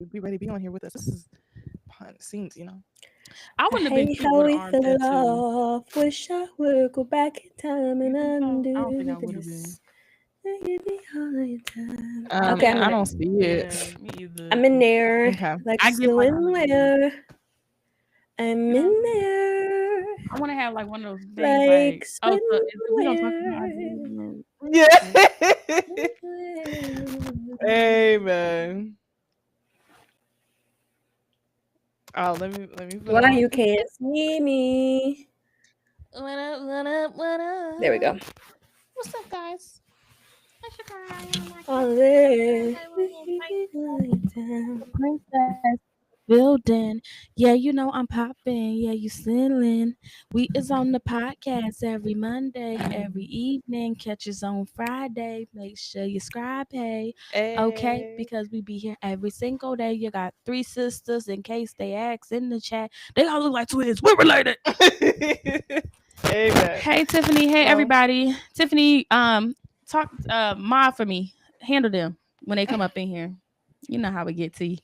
be ready to be on here with us. This is behind the scenes, you know. I I wouldn't have been hate cute how with an we arm fell tattoo. off. Wish I would go back in time and I don't think undo I would have been. this. Give me all your time. I Okay, mean, I'm in I it. don't see yeah, it. me either. I'm in there. Okay. Like I get like one of those. swimwear. I'm You know what in I mean? there. I want to have like one of those things Like like, oh, so if we don't talk about IG, swimwear. Yeah. Amen. Oh, let me put Why on. you can't see me? what up, what up, what There we up? go. What's up, guys? It's your girl, All there. Princess building. Yeah, you know I'm popping. Yeah, you sailing. We is on the podcast every Monday, every evening. Catch us on Friday. Make sure you subscribe. Hey, okay, Hey. because we be here every single day. You got three sisters. In case they ask in the chat, they all look like twins. We're related. Amen. Hey Tiffany. Hey So, everybody. Tiffany. Talk. Mod for me. Handle them when they come up in here. You know how we get to you.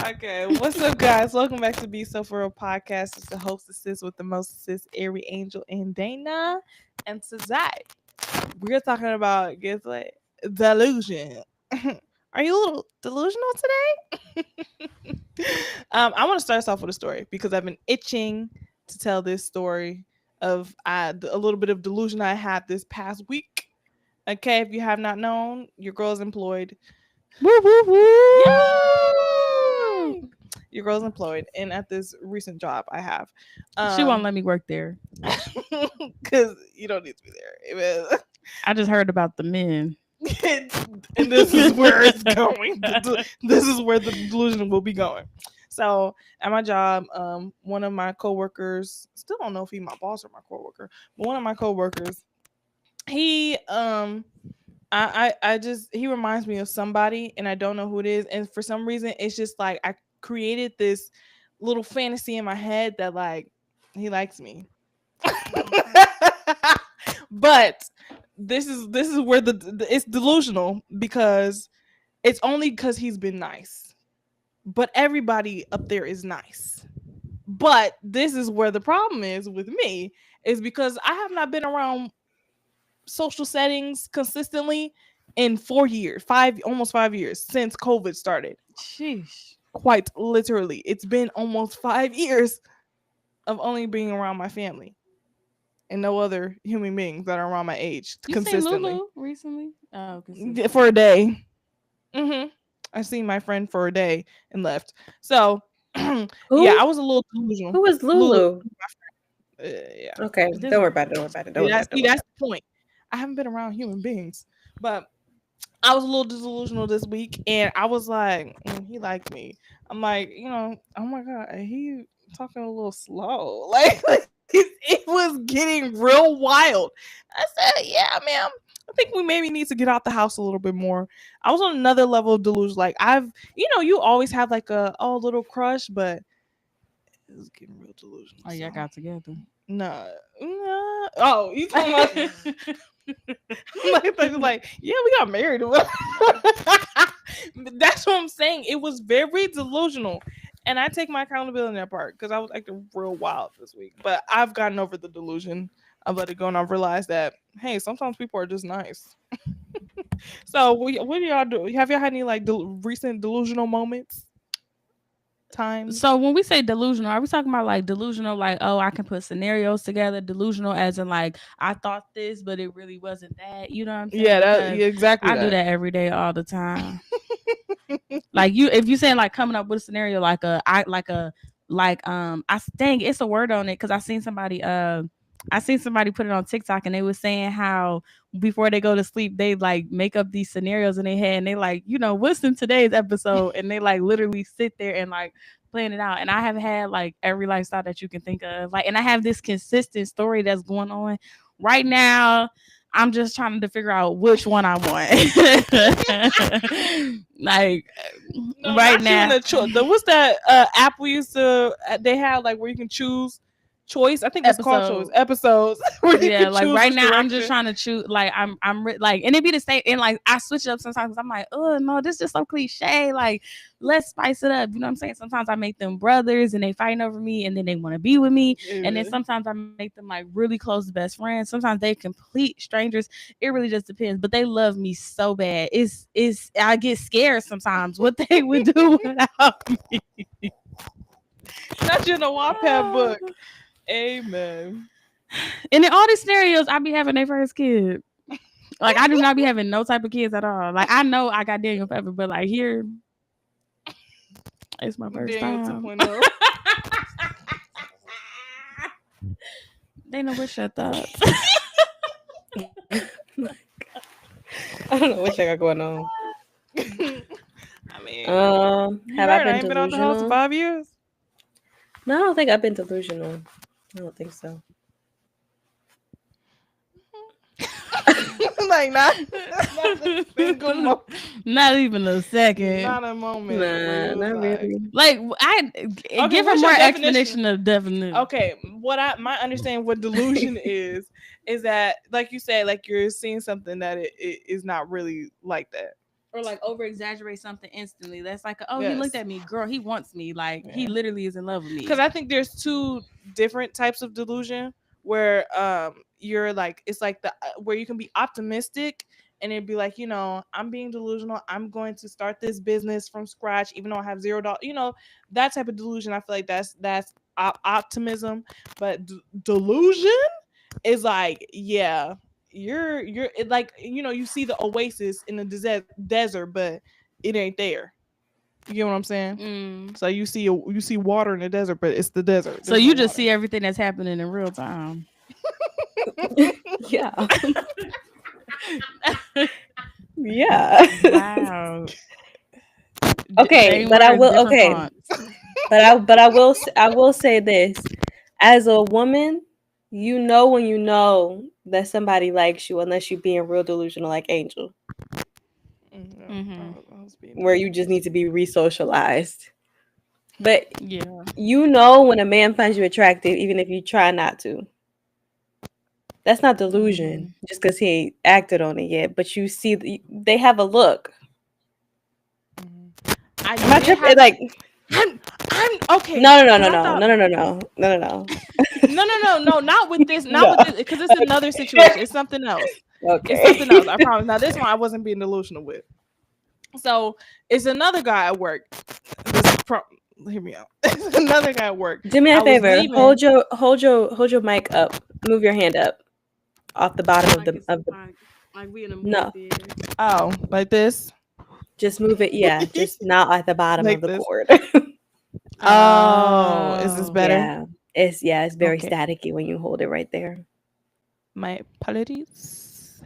okay, what's up, guys? Welcome back to Be So For Real podcast. It's the hostesses with the most, sis, Ari, Angel, and Dana. And today, we're talking about, guess what? Delusion. Are you a little delusional today? I want to start us off with a story because I've been itching to tell this story of a little bit of delusion I had this past week. Okay, if you have not known, your girl's employed. Woo woo woo! Yay! Your girl's employed, and at this recent job I have, She won't let me work there. because you don't need to be there. I just heard about the men. And this is where it's going. This is where the delusion will be going. So at my job, one of my coworkers, still don't know if he's my boss or my coworker, but one of my coworkers, he I just he reminds me of somebody and I don't know who it is. And for some reason it's just like I created this little fantasy in my head that like he likes me. But this is where it's delusional because it's only because he's been nice. But everybody up there is nice. But this is where the problem is with me is because I have not been around social settings consistently in 4 years, almost 5 years since COVID started. Sheesh. Quite literally, it's been almost 5 years of only being around my family and no other human beings that are around my age You seen consistently. Lulu recently? Oh, For a consistently. day. I seen my friend for a day and left. So, yeah, I Who? was a little delusional. Who is Lulu, Lulu? yeah. Okay, This don't worry about it. Don't worry about it. Don't See, worry about it. Don't worry that's about the point. I haven't been around human beings, but I was a little delusional this week, and I was like, he liked me. I'm like, oh my god, he talking a little slow. Like it was getting real wild. I said, yeah, ma'am. I think we maybe need to get out the house a little bit more. I was on another level of delusion. Like you always have like a little crush, but it was getting real delusional. Oh, So y'all got together. nah, nah. Oh, you talking about? like, yeah, we got married. That's what I'm saying. It was very delusional. And I take my accountability in that part because I was acting real wild this week. But I've gotten over the delusion. I've let it go and I've realized that, hey, sometimes people are just nice. So, what do y'all do? Have y'all had any like recent delusional moments? So Times? when we say delusional, are we talking about like delusional, like, oh, I can put scenarios together? Delusional, as in like I thought this, but it really wasn't that. You know what I'm saying? Because Yeah, exactly I do that. that every day, all the time. Like if you saying like coming up with a scenario, dang, it's a word on it because I seen somebody put it on TikTok and they were saying how before they go to sleep they like make up these scenarios in their head and they like, what's in today's episode, and they like literally sit there and like plan it out. And I have had like every lifestyle that you can think of, like, and I have this consistent story that's going on right now. I'm just trying to figure out which one I want. Like No, right not you in now. the choice. What's that app we used to? They had like where you can choose choice. I think it's called choice episodes. where you Yeah, can like choose right which now, I'm direction. just trying to choose. Like like, and it be the same. And like, I switch it up sometimes. 'Cause I'm like, oh no, this is just so cliche. Like, let's spice it up. You know what I'm saying? Sometimes I make them brothers, and they fighting over me, and then they want to be with me. And then sometimes I make them like really close best friends. Sometimes they complete strangers. It really just depends. But they love me so bad. It's I get scared sometimes what they would do without me. Not you in a Wattpad book. Amen. And in all these scenarios, I be having their first kid. Like, I do not be having no type of kids at all. Like, I know I got Daniel forever, but like here, it's my first Daniel time. 2.0. They know what's your thoughts. I don't know what I got going on. I mean, Have I been been out the house delusional? 5 years. No, I don't think I've been delusional. I don't think so. Like not a single moment. Not even a second. Not a moment. where it Nah, was not like- really. Like, I give her what's more your explanation of definition. Okay, my understanding what delusion is that, like you said, like you're seeing something that it is not really like that. Or like over exaggerate something instantly. That's like, oh, Yes. he looked at me, girl. He wants me. Like, he Yeah. literally is in love with me. Because I think there's two different types of delusion where you're like, it's like the where you can be optimistic and it'd be like, you know, I'm being delusional. I'm going to start this business from scratch, even though I have $0. You know, that type of delusion. I feel like that's optimism, but delusion is like, yeah, you're it like, you know, you see the oasis in the desert, but it ain't there. You get what I'm saying? Mm. So you see water in the desert, but it's the desert. So you just see everything that's happening in real time. Yeah. Yeah. Wow. Okay, but I will. Okay, but I will say this: as a woman, you know when you know that somebody likes you, unless you're being real delusional, like Angel, where you just need to be re-socialized. But yeah, you know when a man finds you attractive, even if you try not to. That's not delusion, just because he ain't acted on it yet. But you see, they have a look. I'm not tripping. Like, I'm okay. No. No, not with this, with this, because it's another situation. It's something else. Okay. It's something else. I promise. Now this one I wasn't being delusional with. So it's another guy at work. Hear me out. It's another guy at work. Do me a favor. Hold your mic up. Move your hand up off the bottom of the. Like we in a movie. No. Oh, like this. Just move it. Yeah, just not at the bottom Like of the this? cord. Oh, is this better? Yeah, it's very Okay. staticky when you hold it right there. My apologies.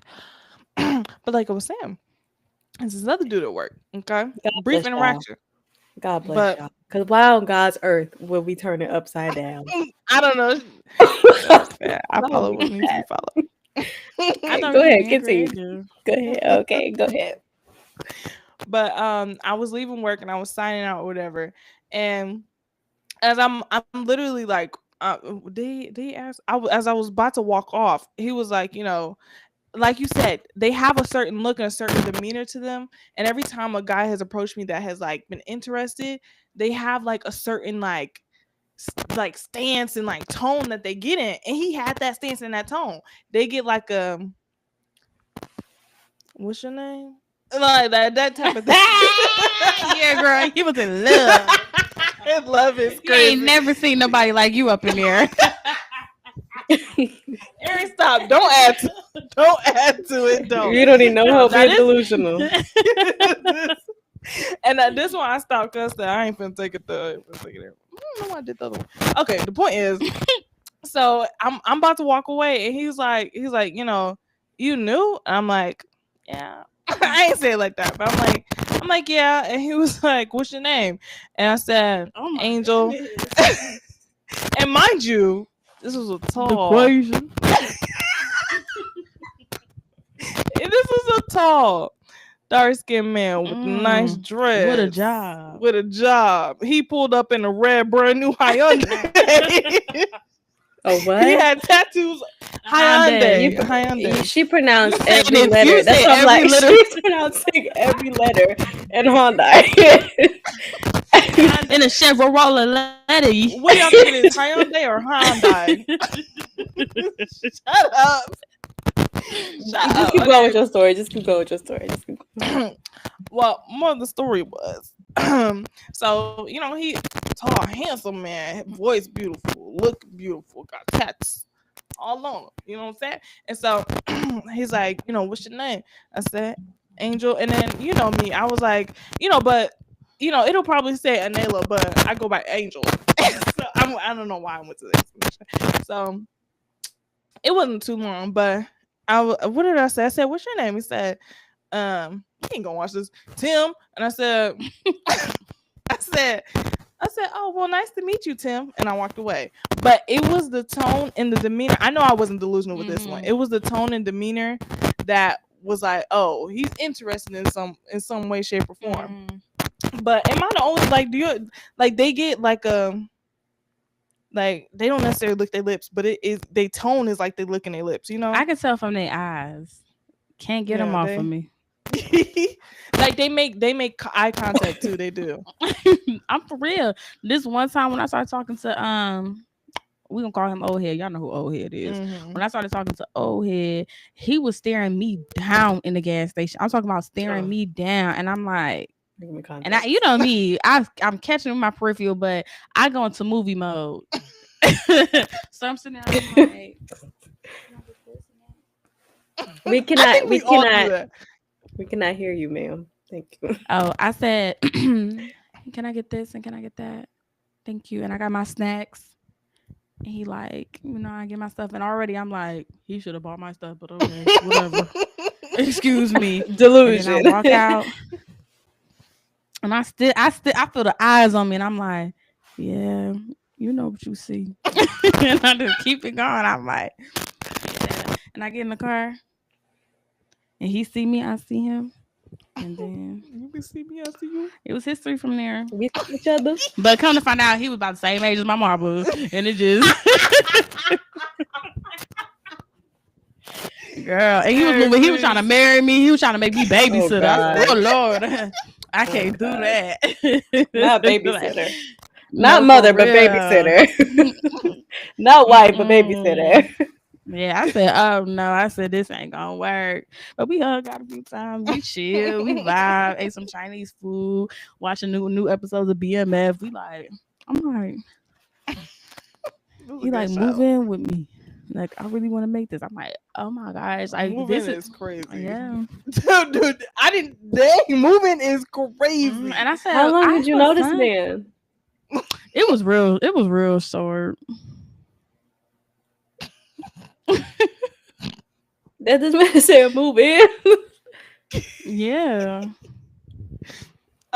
But like I was saying, this is another dude at work. Okay, brief bless y'all. interaction. God bless But- y'all. Because why on God's earth will we turn it upside down? I don't know. I follow what needs to be followed. Go ahead, continue. Go ahead. Okay, go ahead. But I was leaving work and I was signing out or whatever, and as I'm literally like, they asked, as I was about to walk off, he was like, you know, like you said, they have a certain look and a certain demeanor to them, and every time a guy has approached me that has like been interested, they have like a certain like stance and like tone that they get in, and he had that stance and that tone. They get like what's your name? Like that type of thing. Yeah, girl, he was in love. Love is You crazy. ain't never seen nobody like you up in there. Ari, stop! Don't add to it. Don't. You don't even know how That being is- delusional. And this one I stopped cussing. I ain't finna take it there. I don't know why I did the other one. Okay, the point is, so I'm about to walk away, and he's like, you know, you knew? And I'm like, yeah. I ain't say it like that, but I'm like, yeah. And he was like, what's your name? And I said, Angel. And mind you, this was a tall. Equation. This was a tall, dark-skinned man with a nice dress. What a job. With a job. He pulled up in a red, brand new Hyundai. Oh, what? He had tattoos. Hyundai. She pronounced You said every it. letter. You That's said what I'm like. every letter. She's pronouncing every letter in Hyundai. In a Chevrolet letter. What y'all think it is, Hyundai or Hyundai? Shut up. Just keep going with your story. Just keep going with your story. Well, more of the story was, so he tall, handsome man, voice beautiful, look beautiful, got tats all on him. You know what I'm saying? And so he's like, what's your name? I said, Angel. And then me, I was like, but it'll probably say Anela, but I go by Angel. So I don't know why I went to the explanation. So it wasn't too long, but what did I say? I said, what's your name? He said, you ain't gonna watch this, Tim. And I said, oh, well, nice to meet you, Tim. And I walked away. But it was the tone and the demeanor. I know I wasn't delusional with this one. It was the tone and demeanor that was like, oh, he's interested in some way, shape, or form. But am I the only, do you, they get they don't necessarily lick their lips, but they tone is like they licking their lips, I can tell from their eyes. Can't get them off of me. They make eye contact too. They do. I'm for real. This one time when I started talking to we gonna call him Old Head. Y'all know who Old Head is. When I started talking to Old Head, he was staring me down in the gas station. I'm talking about staring me down, and I'm like, and you know me, I'm catching my peripheral, but I go into movie mode. So I'm sitting there like, we cannot hear you, ma'am. Thank you. Oh, I said, can I get this and can I get that? Thank you. And I got my snacks. And he like, I get my stuff. And already I'm like, he should have bought my stuff, but okay, whatever. Excuse me. Delusion. And I walk out. And I feel the eyes on me, and I'm like, yeah, you know what you see. And I just keep it going. I'm like, yeah. And I get in the car, and he see me, I see him, and then you can see me, I see you. It was history from there. We see each other. But come to find out, he was about the same age as my marble, and it just. Girl, and he was moving. He was trying to marry me. He was trying to make me babysitter. Oh Lord. I can't do that. Not babysitter. Not mother, but babysitter. Not wife, but babysitter. Yeah, I said, oh no. I said, this ain't gonna work. But we hung out a few times. We chill. We vibe. Ate some Chinese food. Watching new episodes of BMF. I'm like, he like, move in with me. Like, I really want to make this. I'm like, oh my gosh, moving is crazy. Yeah, dude, I didn't. Dang, moving is crazy. And I said, how long did you know this man? It was real. It was real short. That this man said move in. Yeah.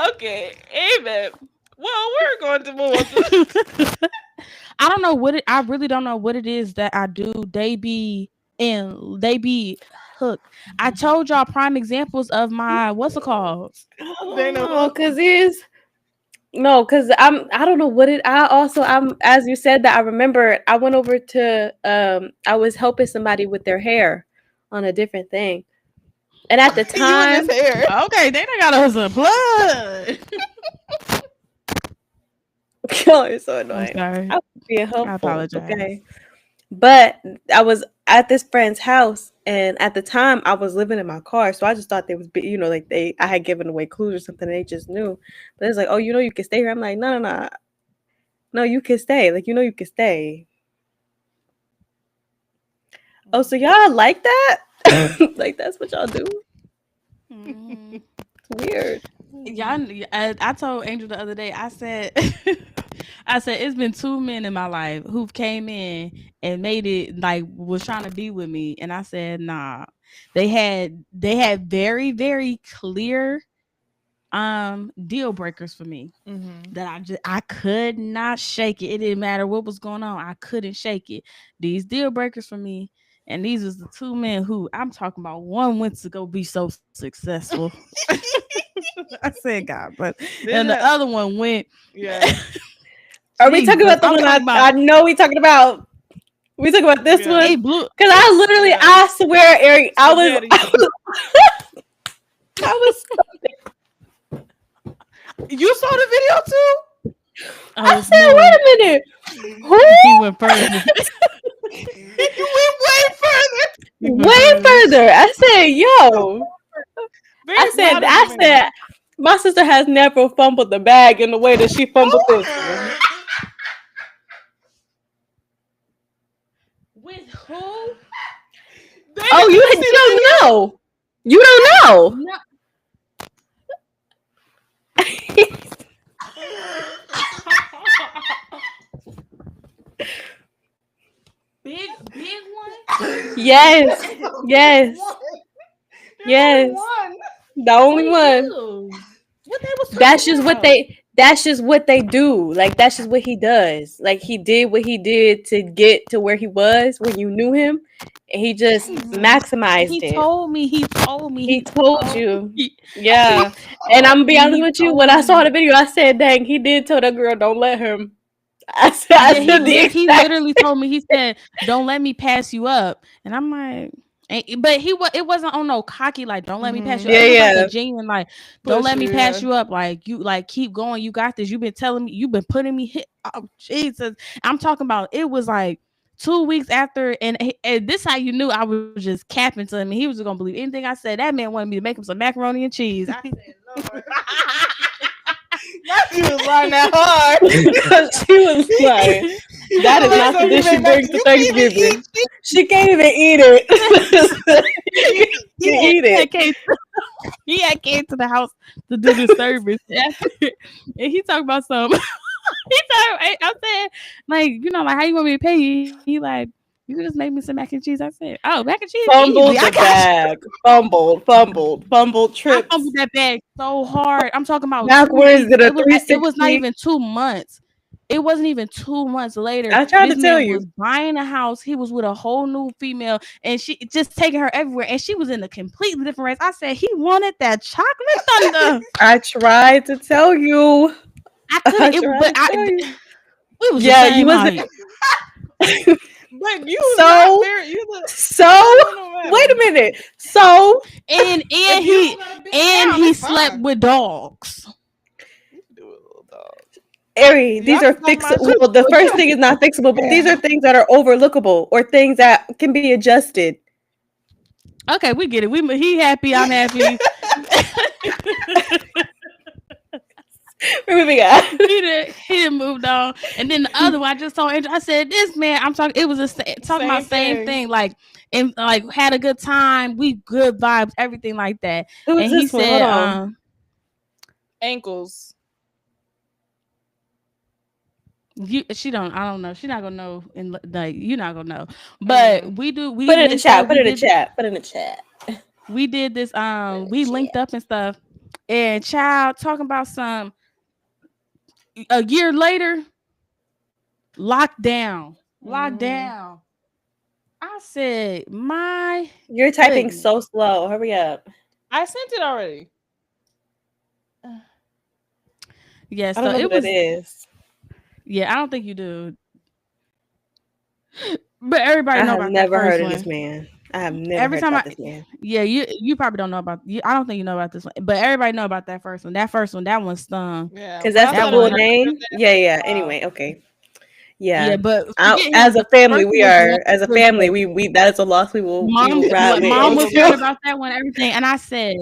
Okay, amen. Well, we're going to move on. I really don't know what it is that I do. They be hooked. I told y'all prime examples of my what's it called? Because I don't know what it. I'm as you said that I remember I went over to I was helping somebody with their hair on a different thing, and at the time, okay, they done got us a blood. Oh, you're so annoying. I'm sorry. I was being helpful. I apologize. Okay. But I was at this friend's house, and at the time I was living in my car, so I just thought they was, I had given away clues or something. And they just knew. But it's like, oh, you can stay here. I'm like, no, you can stay. Like, you can stay. Oh, so y'all like that? Like that's what y'all do? It's weird. Y'all, I told Angel the other day. I said, it's been 2 men in my life who came in and made it was trying to be with me, and I said, nah. They had very, very clear deal breakers for me that I could not shake it. It didn't matter what was going on. I couldn't shake it. These deal breakers for me. And these was the 2 men who I'm talking about. One went to go be so successful. I said God, but and the other one went. Yeah. Are we talking about the one I know we talking about? We talk about this one. Hey, Blue. Because I literally, I swear, Eric, I was. You saw the video too? I said, wait a minute. Who? He went further. You went way further. Way further. I said, yo. I said, my sister has never fumbled the bag in the way that she fumbled this. With who? Oh, you don't know. You don't know. No. Big one? Yes. The only one. That's just what they do. Like, that's just what he does. Like, he did what he did to get to where he was when you knew him, and he just maximized it. He told you. Yeah. And I'm gonna be honest with you, when I saw the video, I said, dang, he did tell that girl, don't let him. He literally told me, he said, don't let me pass you up. And I'm like, but it wasn't on no cocky, like, don't let me pass you up. It was like a genuine, like, don't let me pass you up. Like, you, like, keep going. You got this. You've been telling me, you've been putting me hit. Oh, Jesus. I'm talking about, it was like 2 weeks after. And this how you knew I was just capping to him. And he was going to believe anything I said. That man wanted me to make him some macaroni and cheese. I said, Lord. She was lying that hard. She was lying. That is not the dish she brings to Thanksgiving. She can't even eat it. He had came to the house to do the service. And he talked about something. I said, like, you know, like, how you want me to pay you? He like, you can just make me some mac and cheese. I said, oh, mac and cheese. Fumbled the bag. Fumbled. Tripped. I fumbled that bag so hard. I'm talking about backwards. It was not even 2 months. It wasn't even 2 months later. I tried to tell you. Was buying a house. He was with a whole new female, and she just taking her everywhere. And she was in a completely different race. I said he wanted that chocolate thunder. I tried to tell you. I couldn't. We was you wasn't. But you wait a minute. So and he slept with dogs. Ari, these are fixable. Well, the first thing is not fixable, but these are things that are overlookable or things that can be adjusted. Okay, we get it. He happy, I'm happy. He done moved on. And then the other one, I just saw. I said, "This man, I'm talking. It was talking about same thing. Like, and like had a good time. We good vibes, everything like that." And he said, "Ankles." I don't know. She's not gonna know, and like you're not gonna know. But we do. We put it in the chat. Put it in the chat. We did this. We linked up and stuff. And child talking about a year later, lockdown. I said, you're typing so slow. Hurry up. I sent it already. Yeah, so I don't know what it is. Yeah, I don't think you do. But everybody knows about I've never heard of this man. I have never heard about this man. Yeah, you probably don't know about. I don't think you know about this one, but everybody know about that first one. That one stung. Yeah, because that's the full name. Yeah. Anyway, okay. Yeah, but as a family, we that is a loss we will. Mom was hearing about that one, everything, and I said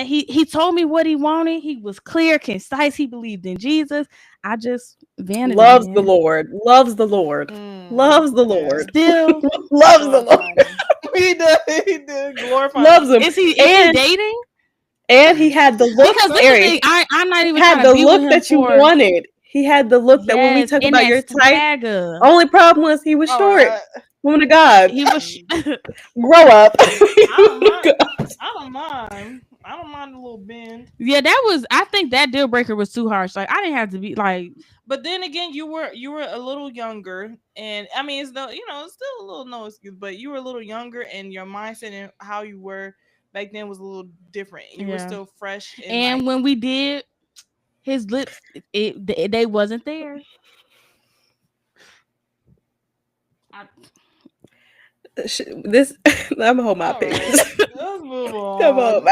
he told me what he wanted. He was clear, concise. He believed in Jesus. I just vanity. Loves the Lord. Loves the Lord. Loves the Lord. Still loves the Lord. He did. Glorify. Loves him. Is he dating? And he had the look. Because thing, I'm not even had the look that you wanted. He had the look that when we talk about your type. Only problem was he was short. Woman of God. He was grow up. I don't mind. I don't mind a little bend. Yeah, I think that deal breaker was too harsh. Like, I didn't have to be like. But then again, you were a little younger, and I mean, it's still a little no excuse, but you were a little younger, and your mindset and how you were back then was a little different. You were still fresh, and when we did, his lips, they wasn't there. This I'm gonna hold my opinions. Let's move on. Come on,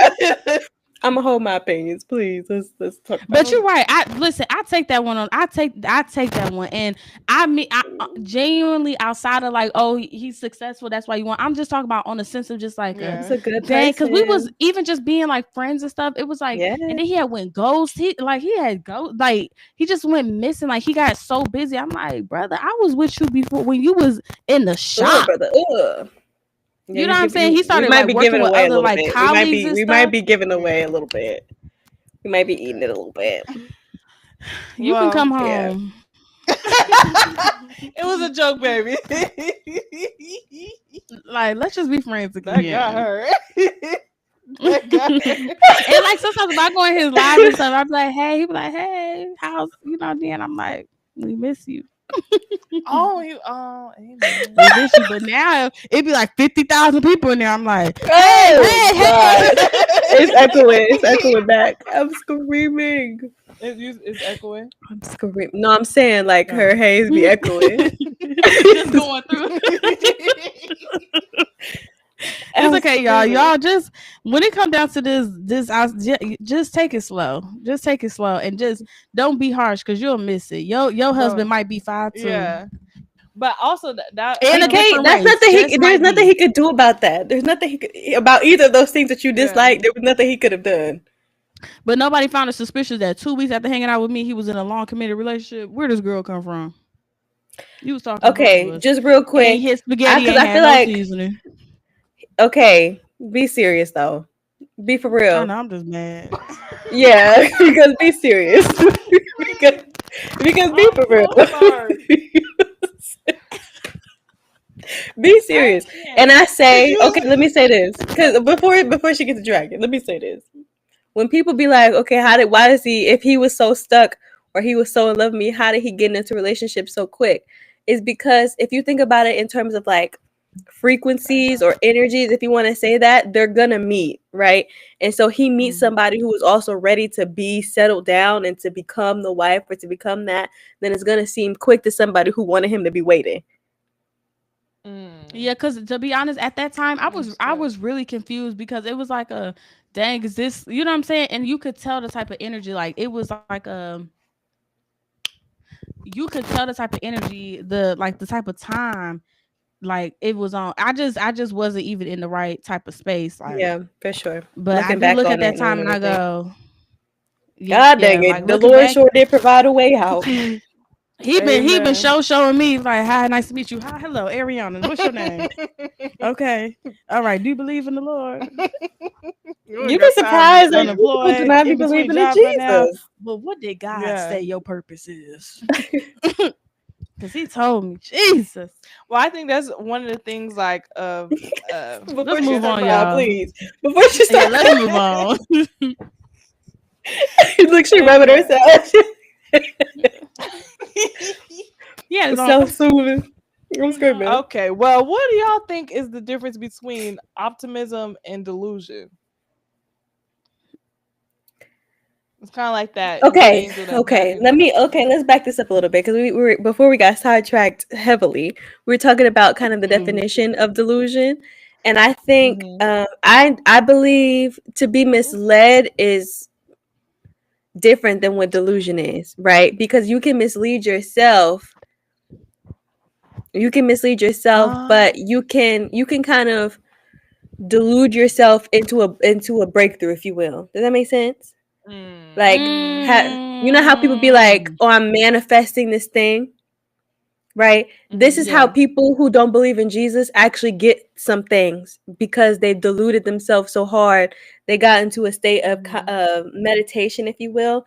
I'm gonna hold my opinions, please. Let's talk. But you're right. I take that one on. I take that one, and I mean, I genuinely outside of like, oh, he's successful. That's why you want. I'm just talking about on the sense of just like, It's a good dang, because we was even just being like friends and stuff. It was like, and then he had went ghost. He just went missing. Like he got so busy. I'm like, brother, I was with you before when you was in the shop, brother. You know what I'm saying? He started like working with other like colleagues. We might be giving away a little bit. We might be eating it a little bit. You can come home. It was a joke, baby. Like, let's just be friends again. That got her. And like sometimes if I go in his live and stuff, I'm like, hey, he be like, hey, how's then I'm like, we miss you. We miss you. But now it'd be like 50,000 people in there. I'm like, hey. It's echoing back. I'm screaming. It's echoing. I'm screaming. No, I'm saying like her haze be echoing. Just going through. It's okay, y'all. Y'all just when it comes down to this, just take it slow. Just take it slow and just don't be harsh because you'll miss it. Your husband might be fine too. Yeah. But also that and okay, that's nothing. There's nothing he could do about that. There's nothing he could about either of those things that you dislike. There was nothing he could have done. But nobody found it suspicious that 2 weeks after hanging out with me, he was in a long committed relationship. Where does girl come from? You was talking. Okay, just real quick. And his spaghetti because I feel like seasoning. Okay, be serious though. Be for real. I know, I'm just mad. Yeah, because be serious. because be for real. Be serious. And I say, okay, let me say this. Because before she gets dragged, let me say this. When people be like, okay, if he was so stuck or he was so in love with me, how did he get into a relationship so quick? Is because if you think about it in terms of like frequencies or energies, if you want to say that, they're gonna meet, right? And so he meets somebody who is also ready to be settled down and to become the wife or to become that, then it's gonna seem quick to somebody who wanted him to be waiting. Yeah, because to be honest, at that time I was really confused because it was like a dang, is this, you know what I'm saying? And you could tell the type of energy, like it was like you could tell the type of energy, the type of time, like it was on. I just wasn't even in the right type of space. Like, yeah, for sure. But I do look at that time and I go, God dang it, like, the Lord sure did provide a way out. He been showing me like, hi, nice to meet you. Hi, hello, Ariana. What's your name? Okay, all right. Do you believe in the Lord? You be surprised that people do not be believing in Jesus. Right, but what did God say your purpose is? Because he told me, Jesus. Well, I think that's one of the things. Like, let's move on, y'all. Please, before she starts, let's move on. Look, she rubbing herself. Yeah, it's so soothing. I'm screaming. Okay, well, what do y'all think is the difference between optimism and delusion? It's kind of like that. Okay. Let's back this up a little bit because we were before we got sidetracked heavily. We were talking about kind of the definition of delusion, and I think I believe to be misled is different than what delusion is, right? Because you can mislead yourself. But you can kind of delude yourself into a breakthrough, if you will. Does that make sense? Like, you know how people be like, oh, I'm manifesting this thing, right? This is how people who don't believe in Jesus actually get some things because they've deluded themselves so hard. They got into a state of meditation, if you will,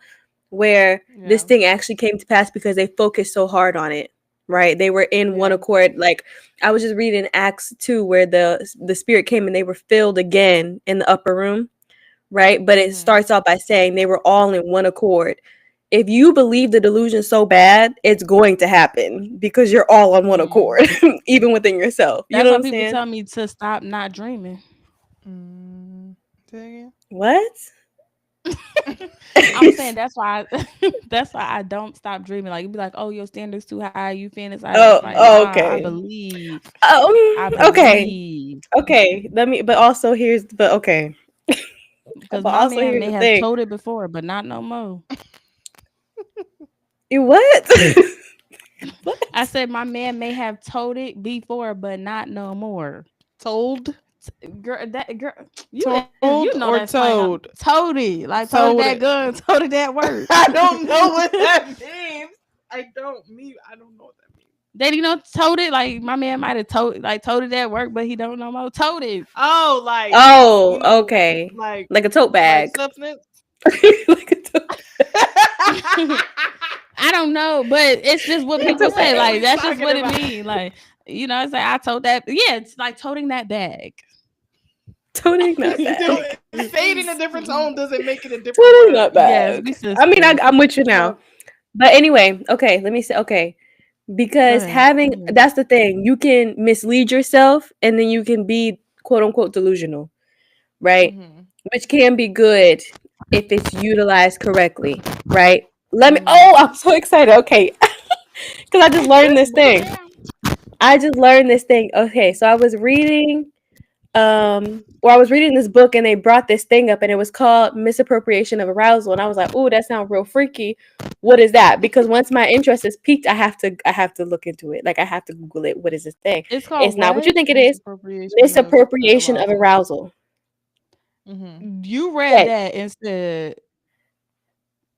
where this thing actually came to pass because they focused so hard on it, right? They were in one accord. Like, I was just reading Acts 2 where the Spirit came and they were filled again in the upper room. Right. But it starts off by saying they were all in one accord. If you believe the delusion so bad, it's going to happen because you're all on one accord, even within yourself. That's know why what people saying? Tell me to stop not dreaming. What? I'm saying that's why I don't stop dreaming. Like, you'd be like, oh, your standards too high, you fantasize. It's like, nah, I Okay. believe. Okay. Okay. But also okay. Because But my also man here's may the have thing. told it before, but not no more. What? I said my man may have told it before, but not no more. Told, Girl, you told, know or that slang. told? Told it. Like, told Told that it. gun, told it that word. I don't know what that means. I don't know what that means. Then, you know, told it. Like, my man might have told it that work, but he don't know more. Told it. Oh, like, Oh, you know, okay. like Like a tote bag. substance. Like a tote I don't know, but it's just what Like people a say. bag. Like, that's just Talking what it about- means. Like, you know, it's like I told that. Yeah, it's like toting that bag. Toting that Still, bag. say it in a different tone doesn't make it a different Toting word. that Yes, bag. be I mean, sister. I'm with you now. But anyway, okay, let me say, okay. Because that's the thing. You can mislead yourself and then you can be quote unquote delusional, right? Mhm. Which can be good if it's utilized correctly, right? Mhm. I'm so excited. Okay. Because I just learned this thing. Okay, so I was reading I was reading this book and they brought this thing up and it was called misappropriation of arousal, and I was like, "Oh, that sounds real freaky. What is that?" Because once my interest is piqued, I have to look into it. Like, I have to Google it. What is this thing? It's called It's not what you what? think it is. Misappropriation of arousal. Mhm. You read Yeah. that and said,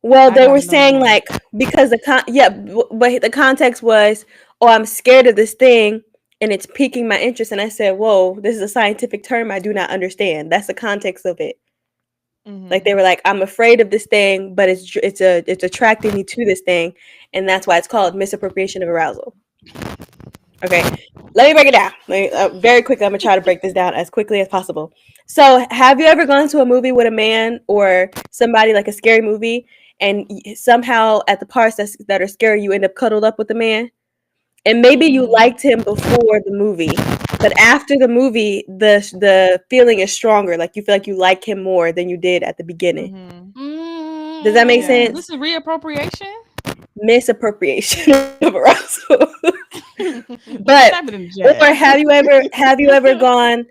Well, I they gotta were know saying more. like, because but the context was, "Oh, I'm scared of this thing and it's piquing my interest." And I said, "Whoa, this is a scientific term I do not understand." That's the context of it. Like, they were like, "I'm afraid of this thing, but it's attracting me to this thing, and that's why it's called misappropriation of arousal." Okay, let me break it down. Very quickly, I'm gonna try to break this down as quickly as possible. So, have you ever gone to a movie with a man or somebody, like a scary movie, and somehow at the parts that are scary, you end up cuddled up with the man? And maybe you liked him before the movie, but after the movie, the feeling is stronger. Like, you feel like you like him more than you did at the beginning. Does that make sense? This is reappropriation. Misappropriation of arousal. But Type it in the chat. or have you ever gone?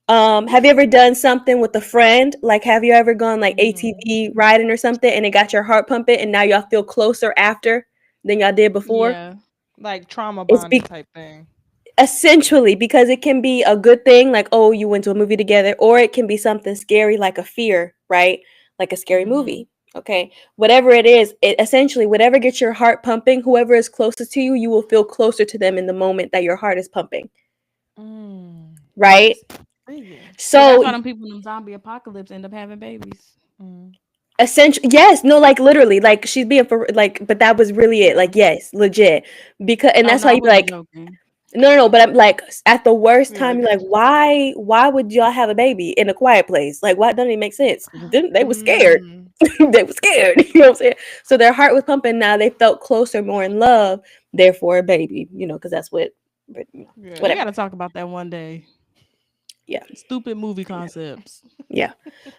Have you ever done something with a friend? Like, have you ever gone like ATV riding or something, and it got your heart pumping, and now y'all feel closer after than y'all did before? Yeah. Like trauma It's bonding type thing. essentially because it can be a good thing, like, oh, you went to a movie together, or it can be something scary, like a fear, right? Like a scary movie. Okay, whatever it is, it essentially, whatever gets your heart pumping, whoever is closest to you, you will feel closer to them in the moment that your heart is pumping, right? So that's So why them people in the zombie apocalypse end up having babies. essentially, yes, no, like literally, like, she's being for like, but that was really it. Like, yes, legit. Because, and that's why you be like, joking. no, but I'm like, at the worst time, you're like, why would y'all have a baby in a quiet place? Like, why doesn't it make sense? They were scared. They were scared. You know what I'm saying? So their heart was pumping. Now they felt closer, more in love. Therefore, a baby. You know, because that's what. We Whatever. gotta talk about that one day. Yeah. Stupid movie concepts. Yeah.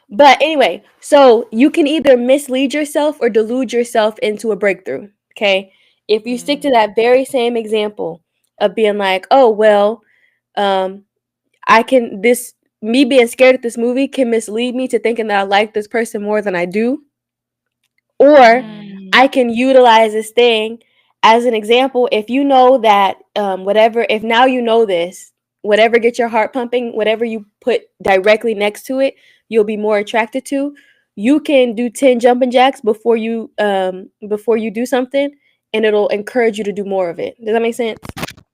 But anyway, so you can either mislead yourself or delude yourself into a breakthrough. Okay. If you stick to that very same example of being like, oh, well, me being scared of this movie can mislead me to thinking that I like this person more than I do. Or I can utilize this thing as an example. If you know that if now you know this, whatever gets your heart pumping, whatever you put directly next to it, you'll be more attracted to. You can do 10 jumping jacks before you do something, and it'll encourage you to do more of it. Does that make sense?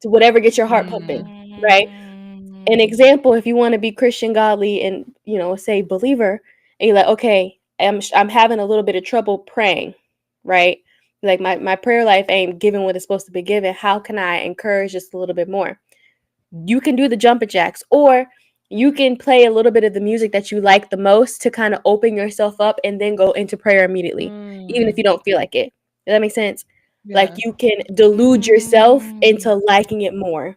To whatever gets your heart pumping, right? An example, if you want to be Christian, godly, and say believer, and you're like, okay, I'm having a little bit of trouble praying, right? Like, my prayer life ain't giving what it's supposed to be given. How can I encourage just a little bit more? You can do the jumping jacks, or you can play a little bit of the music that you like the most to kind of open yourself up and then go into prayer immediately, even if you don't feel like it. Does that make sense? Like, you can delude yourself into liking it more.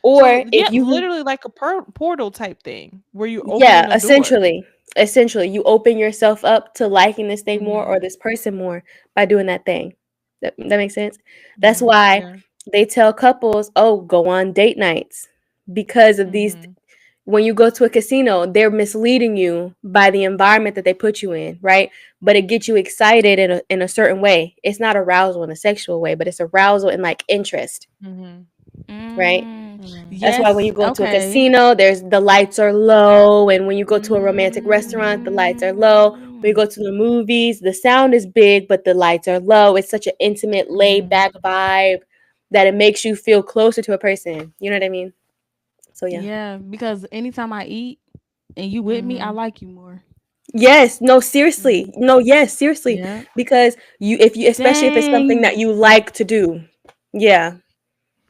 Or literally like a portal type thing where you open essentially. essentially you open yourself up to liking this thing more or this person more by doing that thing. That makes sense. That's why they tell couples, oh, go on date nights, because of these. When you go to a casino, they're misleading you by the environment that they put you in, right? But it gets you excited in a certain way. It's not arousal in a sexual way, but it's arousal in like interest, right? That's why when you go to a casino, the lights are low, and when you go to a romantic restaurant, the lights are low. When you go to the movies, the sound is big, but the lights are low. It's such an intimate, laid back vibe that it makes you feel closer to a person. You know what I mean? So yeah, because anytime I eat and you with me, I like you more. Yes, no, seriously. No, yes, seriously. Yeah. Because especially if it's something that you like to do. Yeah.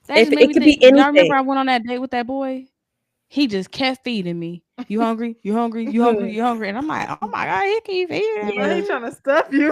If it could be anything. Y'all remember I went on that date with that boy? He just kept feeding me. You hungry? You hungry? You hungry? You hungry? And I'm like, oh my God, he keep feeding me. Yeah. He trying to stuff you.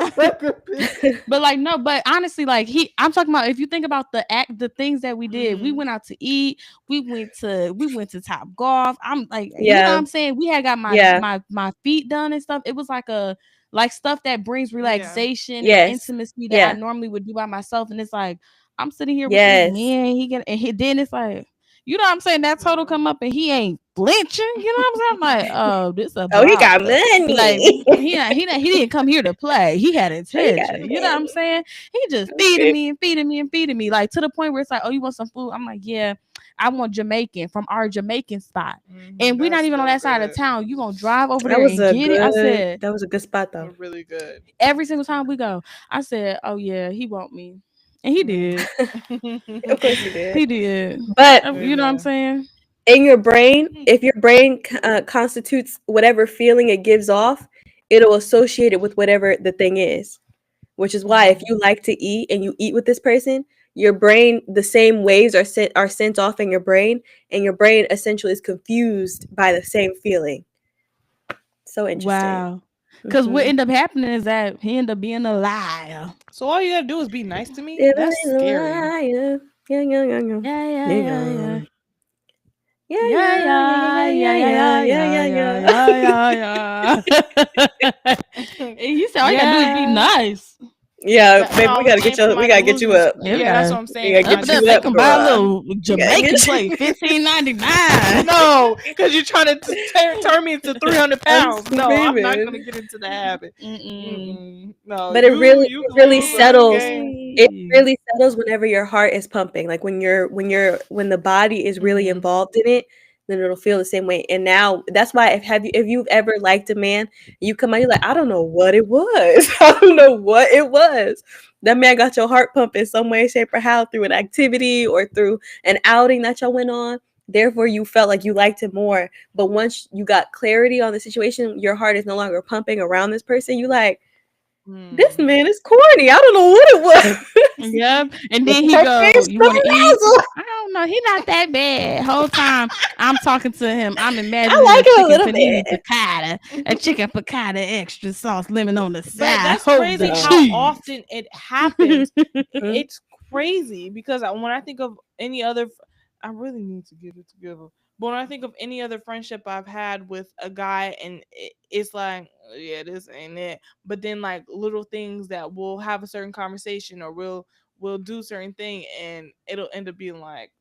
But like, no, but honestly, like I'm talking about, if you think about the things that we did, we went out to eat, we went to Top Golf. I'm like, you know what I'm saying? We had got my feet done and stuff. It was like stuff that brings relaxation and intimacy that I normally would do by myself. And it's like, I'm sitting here with this man, then it's like, you know what I'm saying? That total come up and he ain't flinching. You know what I'm saying? I'm like, oh, this a he got money. Like he didn't come here to play. He had intention. You know what I'm saying? He just feeding me and feeding me and feeding me, like to the point where it's like, oh, you want some food? I'm like, yeah, I want Jamaican from our Jamaican spot, and we're not even on that side of town. You gonna drive over there and get it? I said that was a good spot though. Really good. Every single time we go, I said, oh yeah, he want me. And he did. Of course he did. He did. But you know what I'm saying? In your brain, if your brain constitutes whatever feeling it gives off, it'll associate it with whatever the thing is. Which is why if you like to eat and you eat with this person, your brain, the same waves are sent off in your brain, and your brain essentially is confused by the same feeling. So interesting. Wow. Because what ended up happening is that he ended up being a liar. So all you gotta do is be nice to me? That's scary. And you said all you gotta do is be nice. Yeah, baby, we gotta get you up. Yeah, that's what I'm saying. We gotta get you up. Can buy a little Jamaican plate, $15.99. No, because you're trying to turn me into 300 pounds. No, I'm not gonna get into the habit. No, but it really settles. It really settles whenever your heart is pumping. Like when the body is really involved in it, then it'll feel the same way. And now that's why if you've ever liked a man, you come out, you're like, I don't know what it was. I don't know what it was. That man got your heart pumping some way, shape, or how, through an activity or through an outing that y'all went on. Therefore, you felt like you liked him more. But once you got clarity on the situation, your heart is no longer pumping around this person. You like, this man is corny. I don't know what it was. Yep. And then he goes, you want to eat? I don't know. He's not that bad. Whole time I'm talking to him, I'm imagining like a chicken panini piccata, a chicken piccata extra sauce, lemon on the side. That's crazy how often it happens. It's crazy because when I think of any other, I really need to get it together. But when I think of any other friendship I've had with a guy, and it's like, yeah, this ain't it. But then like little things that we'll have a certain conversation or we'll do certain thing, and it'll end up being like,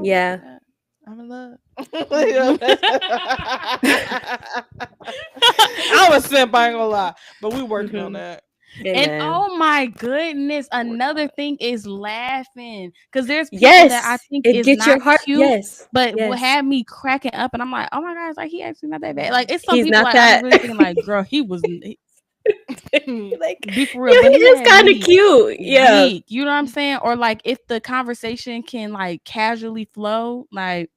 yeah, I'm in love. I'm a simp, I ain't gonna lie, but we working on that. Amen. And oh my goodness, another thing is laughing, because there's people that I think is not your heart, cute, but will have me cracking up, and I'm like, oh my God, it's like he actually not that bad. Like it's some people like I'm really thinking like, girl, he was like be for real, but he is kind of cute, yeah. You know what I'm saying? Or like if the conversation can like casually flow, like.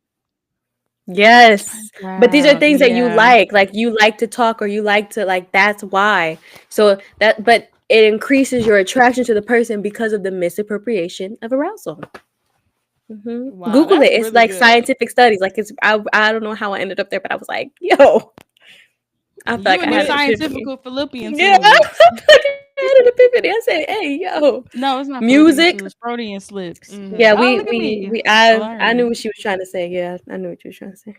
Yes, but these are things that you like to talk, or you like to like, that's why. So that, but it increases your attraction to the person because of the misappropriation of arousal. Wow, Google it. It's really like good. Scientific studies. Like it's, I don't know how I ended up there, but I was like, yo, I feel like I had scientific Philippians. Yeah, I had an epiphany. I said, hey, yo, no, it's not music. It's Freudian slips. Yeah, I knew what she was trying to say. Yeah, I knew what she was trying to say.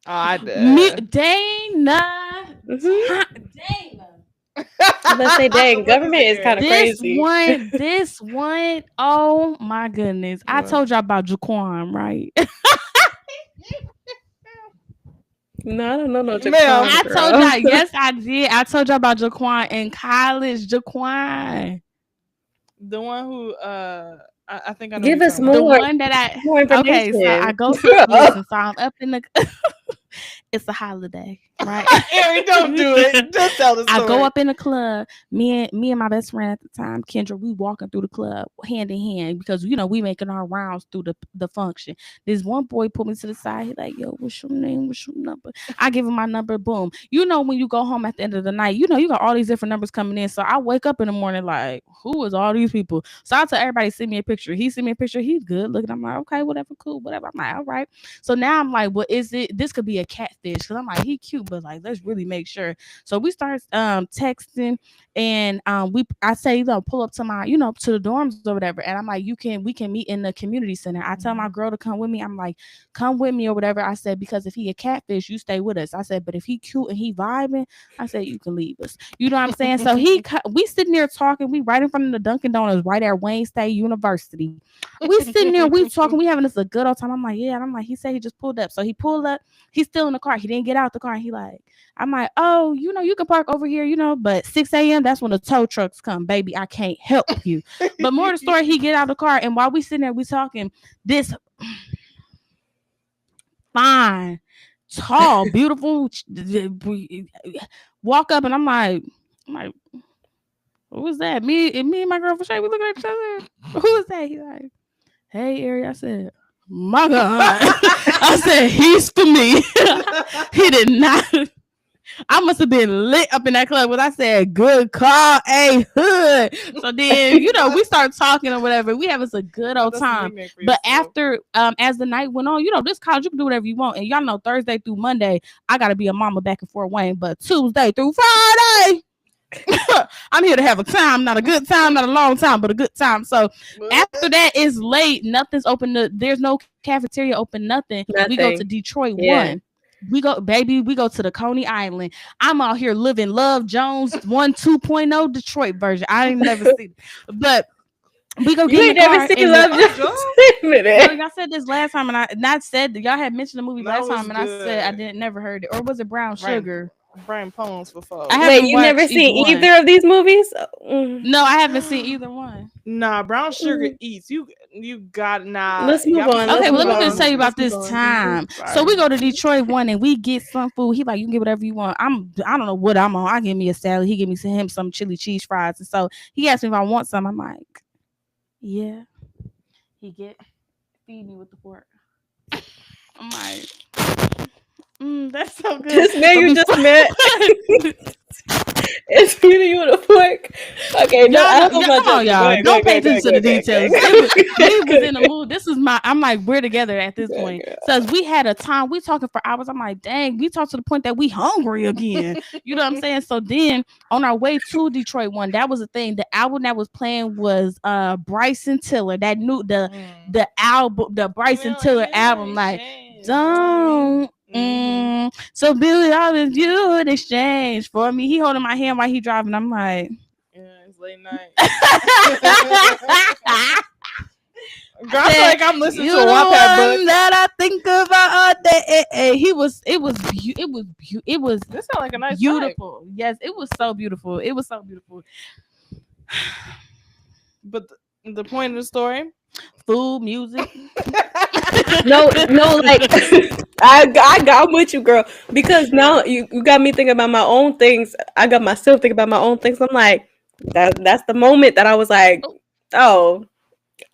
Oh, I did. Dana. Dana. Let's say, dang, government is kind of crazy. This one. Oh my goodness! I told y'all about Jaquan, right? No, I don't know no Jaquan. I told y'all. Yes, I did. I told y'all about Jaquan in college. Jaquan, the one who I think I know. Give us more. The one that more information. Okay, so I go to listen. So I'm up in the. It's a holiday, right? Ari, don't do it. Just tell the story. I go up in the club. Me and my best friend at the time, Kendra, we walking through the club hand in hand because we making our rounds through the function. This one boy put me to the side. He like, yo, what's your name? What's your number? I give him my number. Boom. When you go home at the end of the night, you got all these different numbers coming in. So I wake up in the morning like, who is all these people? So I tell everybody, send me a picture. He sent me a picture. He's good looking. I'm like, okay, whatever, cool, whatever. I'm like, all right. So now I'm like, what is it? This could be a catfish because I'm like, he cute, but like, let's really make sure. So we start texting, and I say, pull up to my, to the dorms or whatever, and I'm like, we can meet in the community center. I tell my girl to come with me. I'm like, come with me or whatever. I said, because if he a catfish, you stay with us. I said, but if he cute and he vibing, I said, you can leave us. You know what I'm saying? So we sitting there talking. We right in front of the Dunkin' Donuts, right at Wayne State University. We sitting there, we talking, we having this a good old time. I'm like, yeah. And I'm like, he said he just pulled up. So he pulled up. He's still in the car. He didn't get out the car. And he like, I'm like, oh, you can park over here, but 6 a.m. that's when the tow trucks come, baby. I can't help you. But more of the story, he get out of the car, and while we sitting there, we talking, this fine, tall, beautiful walk up, and I'm like, who was that? Me and my girl for sure. We looking at each other. Who is that? He like, hey, Ari. I said, my God. I said, he's for me. He did not. I must have been lit up in that club when I said, good call, a hood. So then, we start talking or whatever. We have us a good old time. But after, as the night went on, this college, you can do whatever you want. And y'all know Thursday through Monday, I got to be a mama back in Fort Wayne. But Tuesday through Friday, I'm here to have a time, not a good time, not a long time, but a good time. So after that, it's late. Nothing's open. There's no cafeteria open, nothing. We go to Detroit 1. We go to the Coney Island. I'm out here living Love Jones 1 2.0 Detroit version. I ain't never seen it. But we go get in the car. You ain't never seen Love Jones? Y'all said this last time, and I said y'all had mentioned the movie last time, and I said I didn't never heard it. Or was it Brown Sugar? Brain Poems for folks. Wait, you never seen either of these movies? No, I haven't seen either one. Nah, Brown Sugar eats. You got now. Let's move on. Okay, well, let me just tell you about this time. So we go to Detroit 1 and we get some food. He like, you can get whatever you want. I don't know what I'm on. I give me a salad. He give me some chili cheese fries. And so he asked me if I want some. I'm like, yeah. He feed me with the fork. I'm like, that's so good. This man you just met is feeding you with a fork. Okay, y'all. Don't pay attention to the details. We was in the mood. I'm like, we're together at this point. So we had a time, we talking for hours. I'm like, dang, we talked to the point that we hungry again. You know what I'm saying? So then on our way to Detroit 1, that was the thing. The album that was playing was Bryson Tiller. That new the album, the Bryson Tiller album, like don't. So Billy Allen, you in exchange for me. He holding my hand while he driving. I'm like, yeah, it's late night. Girl, I feel like I'm listening to a Wattpad book that I think about all day. It was. This sound like a nice beautiful. Type. Yes, it was so beautiful. It was so beautiful. But the point of the story. Food, music. no, like I'm with you, girl. Because now you got me thinking about my own things. I got myself thinking about my own things. I'm like, that's the moment that I was like, oh,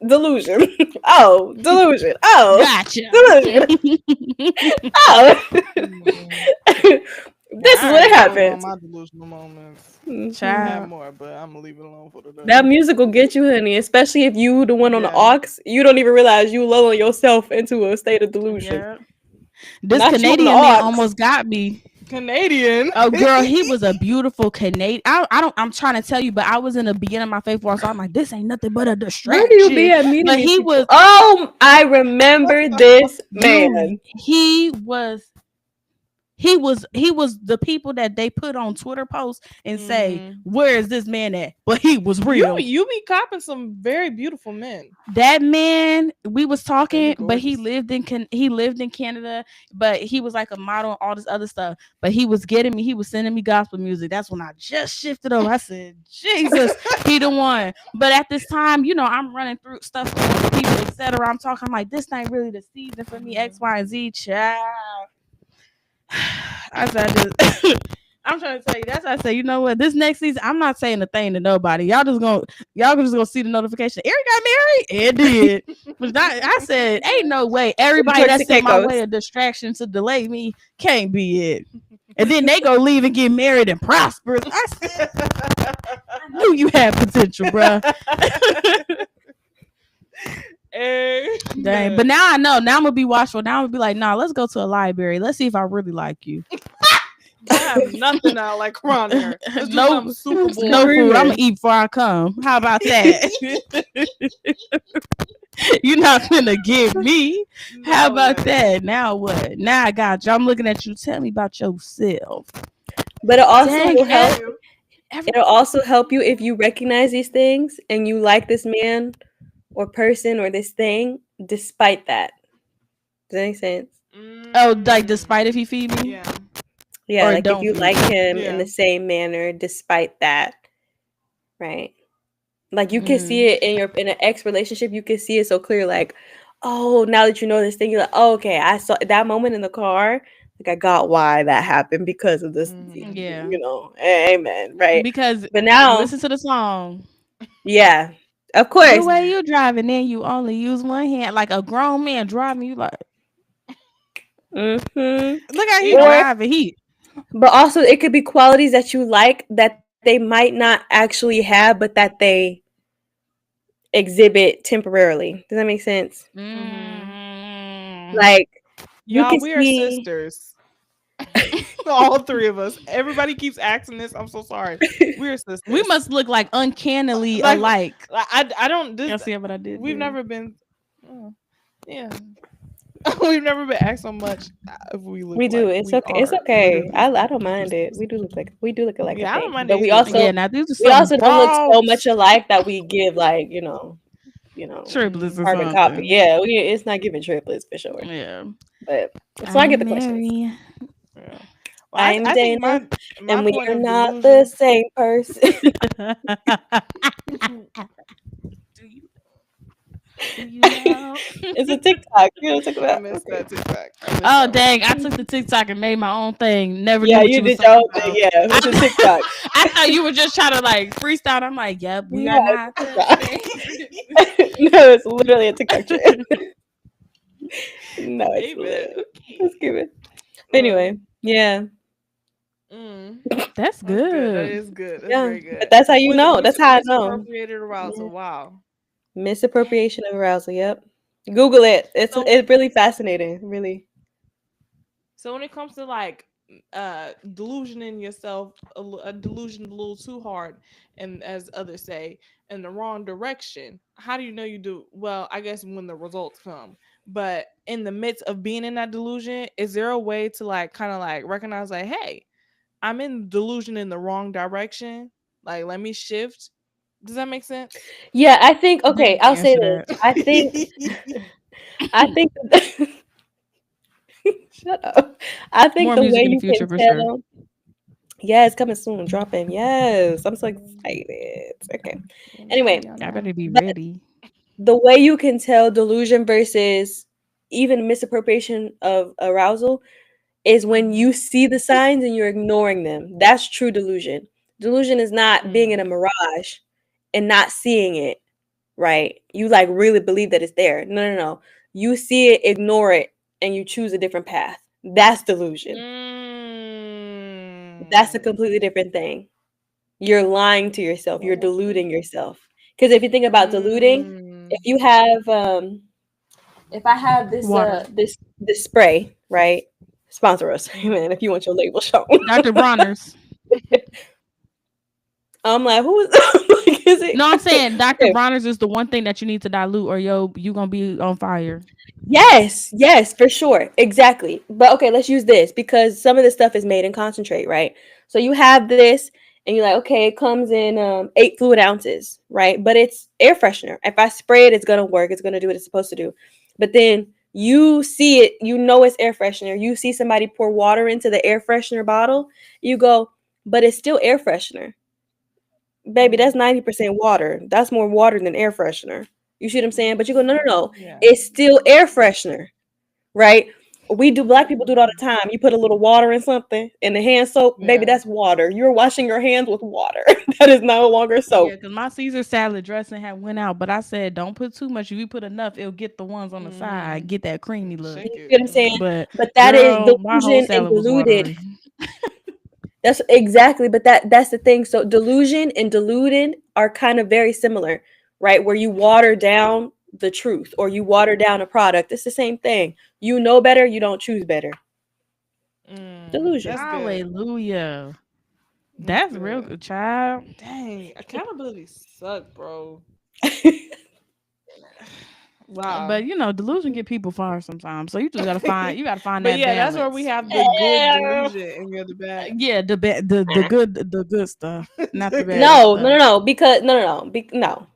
delusion. Oh, delusion. Oh, gotcha. Delusion. Oh. This is what happens. My delusional moments. Child. More, but I'm gonna leave it alone for today. That music will get you, honey. Especially if you the one on the aux, you don't even realize you lulling yourself into a state of delusion. Yeah. This not Canadian man almost got me. Canadian. Oh, girl, he was a beautiful Canadian. I'm trying to tell you, but I was in the beginning of my faith walk, so I'm like, this ain't nothing but a distraction. Where do you be at meeting? But he was. Oh, I remember this man. He was He was the people that they put on Twitter posts and say, where is this man at? But he was real. You be copping some very beautiful men. That man, we was talking, but he lived in Canada, but he was like a model and all this other stuff. But he was sending me gospel music. That's when I just shifted over. I said, Jesus, he the one. But at this time, you know, I'm running through stuff with people, etc. I'm talking like this ain't really the season for me, X, Y, and Z, child. I said, I'm trying to tell you. That's why I say, you know what? This next season, I'm not saying a thing to nobody. Y'all just gonna see the notification. Eric got married. It did. But I said, ain't no way. Everybody that's in my way of distraction to delay me can't be it. And then they go leave and get married and prosperous. I said, I knew you had potential, bro. Dang. But now I know. Now I'm gonna be watchful. Now I'm gonna be like, nah, let's go to a library. Let's see if I really like you. I have nothing out like coroner. No food. I'm gonna eat before I come. How about that? You're not gonna get me. How about that? Now what? Now I got you. I'm looking at you. Tell me about yourself. But it also will help. It'll also help you if you recognize these things and you like this man or person or this thing, despite that. Does that make sense? Oh, like despite if he feed me? Yeah, like if you like him in the same manner, despite that, right? Like you can see it in an ex relationship. You can see it so clear. Like, oh, now that you know this thing, you're like, oh, okay, I saw that moment in the car. Like I got why that happened because of this. Yeah, you know, amen, right? But now listen to the song. Yeah, of course. The way you driving, then you only use one hand, like a grown man driving. You like, look how he driving. But also, it could be qualities that you like that they might not actually have, but that they exhibit temporarily. Does that make sense? Like, y'all, we are sisters. All three of us. Everybody keeps asking this. I'm so sorry. We're sisters. We must look like uncannily alike. I don't. Y'all see what I did? We've never been. Yeah. We've never been asked so much. If we look, we do. Like it's okay. It's okay. I don't mind it. We do look alike. Yeah, I don't mind. But we also don't look so much alike that we give like triplets or carbon copy. Yeah, it's not giving triplets for sure. Yeah, but let's not get the questions. Yeah. Well, I'm Dana, and we are not the same person. You know? It's a TikTok. You know, talk about. I missed that TikTok. Oh dang! I took the TikTok and made my own thing. Never. Yeah, you did your own thing. Yeah, it was a TikTok. I thought you were just trying to like freestyle. I'm like, yep, we are not. No, it's literally a TikTok trend. No, it's good. But anyway, yeah. That's good. That is good. That's very good. But that's how you know. That's how I know. Misappropriated arousal. Wow. Misappropriation of arousal. Yep. Google it. It's really fascinating. Really. So when it comes to like delusioning yourself, a delusion a little too hard, and as others say, in the wrong direction, how do you know you do? Well, I guess when the results come. But in the midst of being in that delusion, is there a way to like kind of like recognize like, hey, I'm in delusion in the wrong direction. Like, let me shift. Does that make sense? Yeah, I think. Okay, I'll say this. I think. Shut up. I think more the way you can tell. Sure. Yeah, it's coming soon. Dropping. Yes, I'm so excited. Okay. Anyway, I better be ready. The way you can tell delusion versus even misappropriation of arousal is when you see the signs and you're ignoring them. That's true delusion. Delusion is not being in a mirage and not seeing it, right? You like really believe that it's there. No. You see it, ignore it, and you choose a different path. That's delusion. That's a completely different thing. You're lying to yourself. You're deluding yourself. Because if you think about deluding, if you have, if I have this this spray, right? Sponsor us, man. If you want your label shown, Dr. Bronner's. I'm like, who is? Like, is it? No, I'm saying Dr. Bronner's is the one thing that you need to dilute, or you gonna be on fire. Yes, for sure. Exactly. But okay, let's use this because some of this stuff is made in concentrate, right? So you have this and you're like, okay, it comes in 8 fluid ounces, right? But it's air freshener. If I spray it, it's gonna work, it's gonna do what it's supposed to do. But then you see it, you know it's air freshener. You see somebody pour water into the air freshener bottle, you go, but it's still air freshener. Baby, that's 90% water. That's more water than air freshener. You see what I'm saying? But you go, no, no, no. Yeah. It's still air freshener, right? We do black people do it all the time. You put a little water in something in the hand soap, baby, Yeah. that's water. You're washing your hands with water. That is no longer Yeah, soap. because my Caesar salad dressing had went out, but I said don't put too much. If you put enough, it'll get the ones on the side, get that creamy look. Shake You see it. what I'm saying? But But that is girl, my whole delusion and salad was diluted. watery. That's exactly, but that's the thing. So delusion and diluted are kind of very similar, right? Where you water down the truth or you water down a product. It's the same thing. You know better, you don't choose better. Delusion. That's good. Hallelujah. That's That's real good. good, child. Dang, accountability suck, bro. Wow. But you know, delusion get people far sometimes. So you just gotta find But that yeah, that's where we balance. have the good delusion and you're the bad. Yeah, the good stuff, not the bad No, no, stuff. no, no. Because no.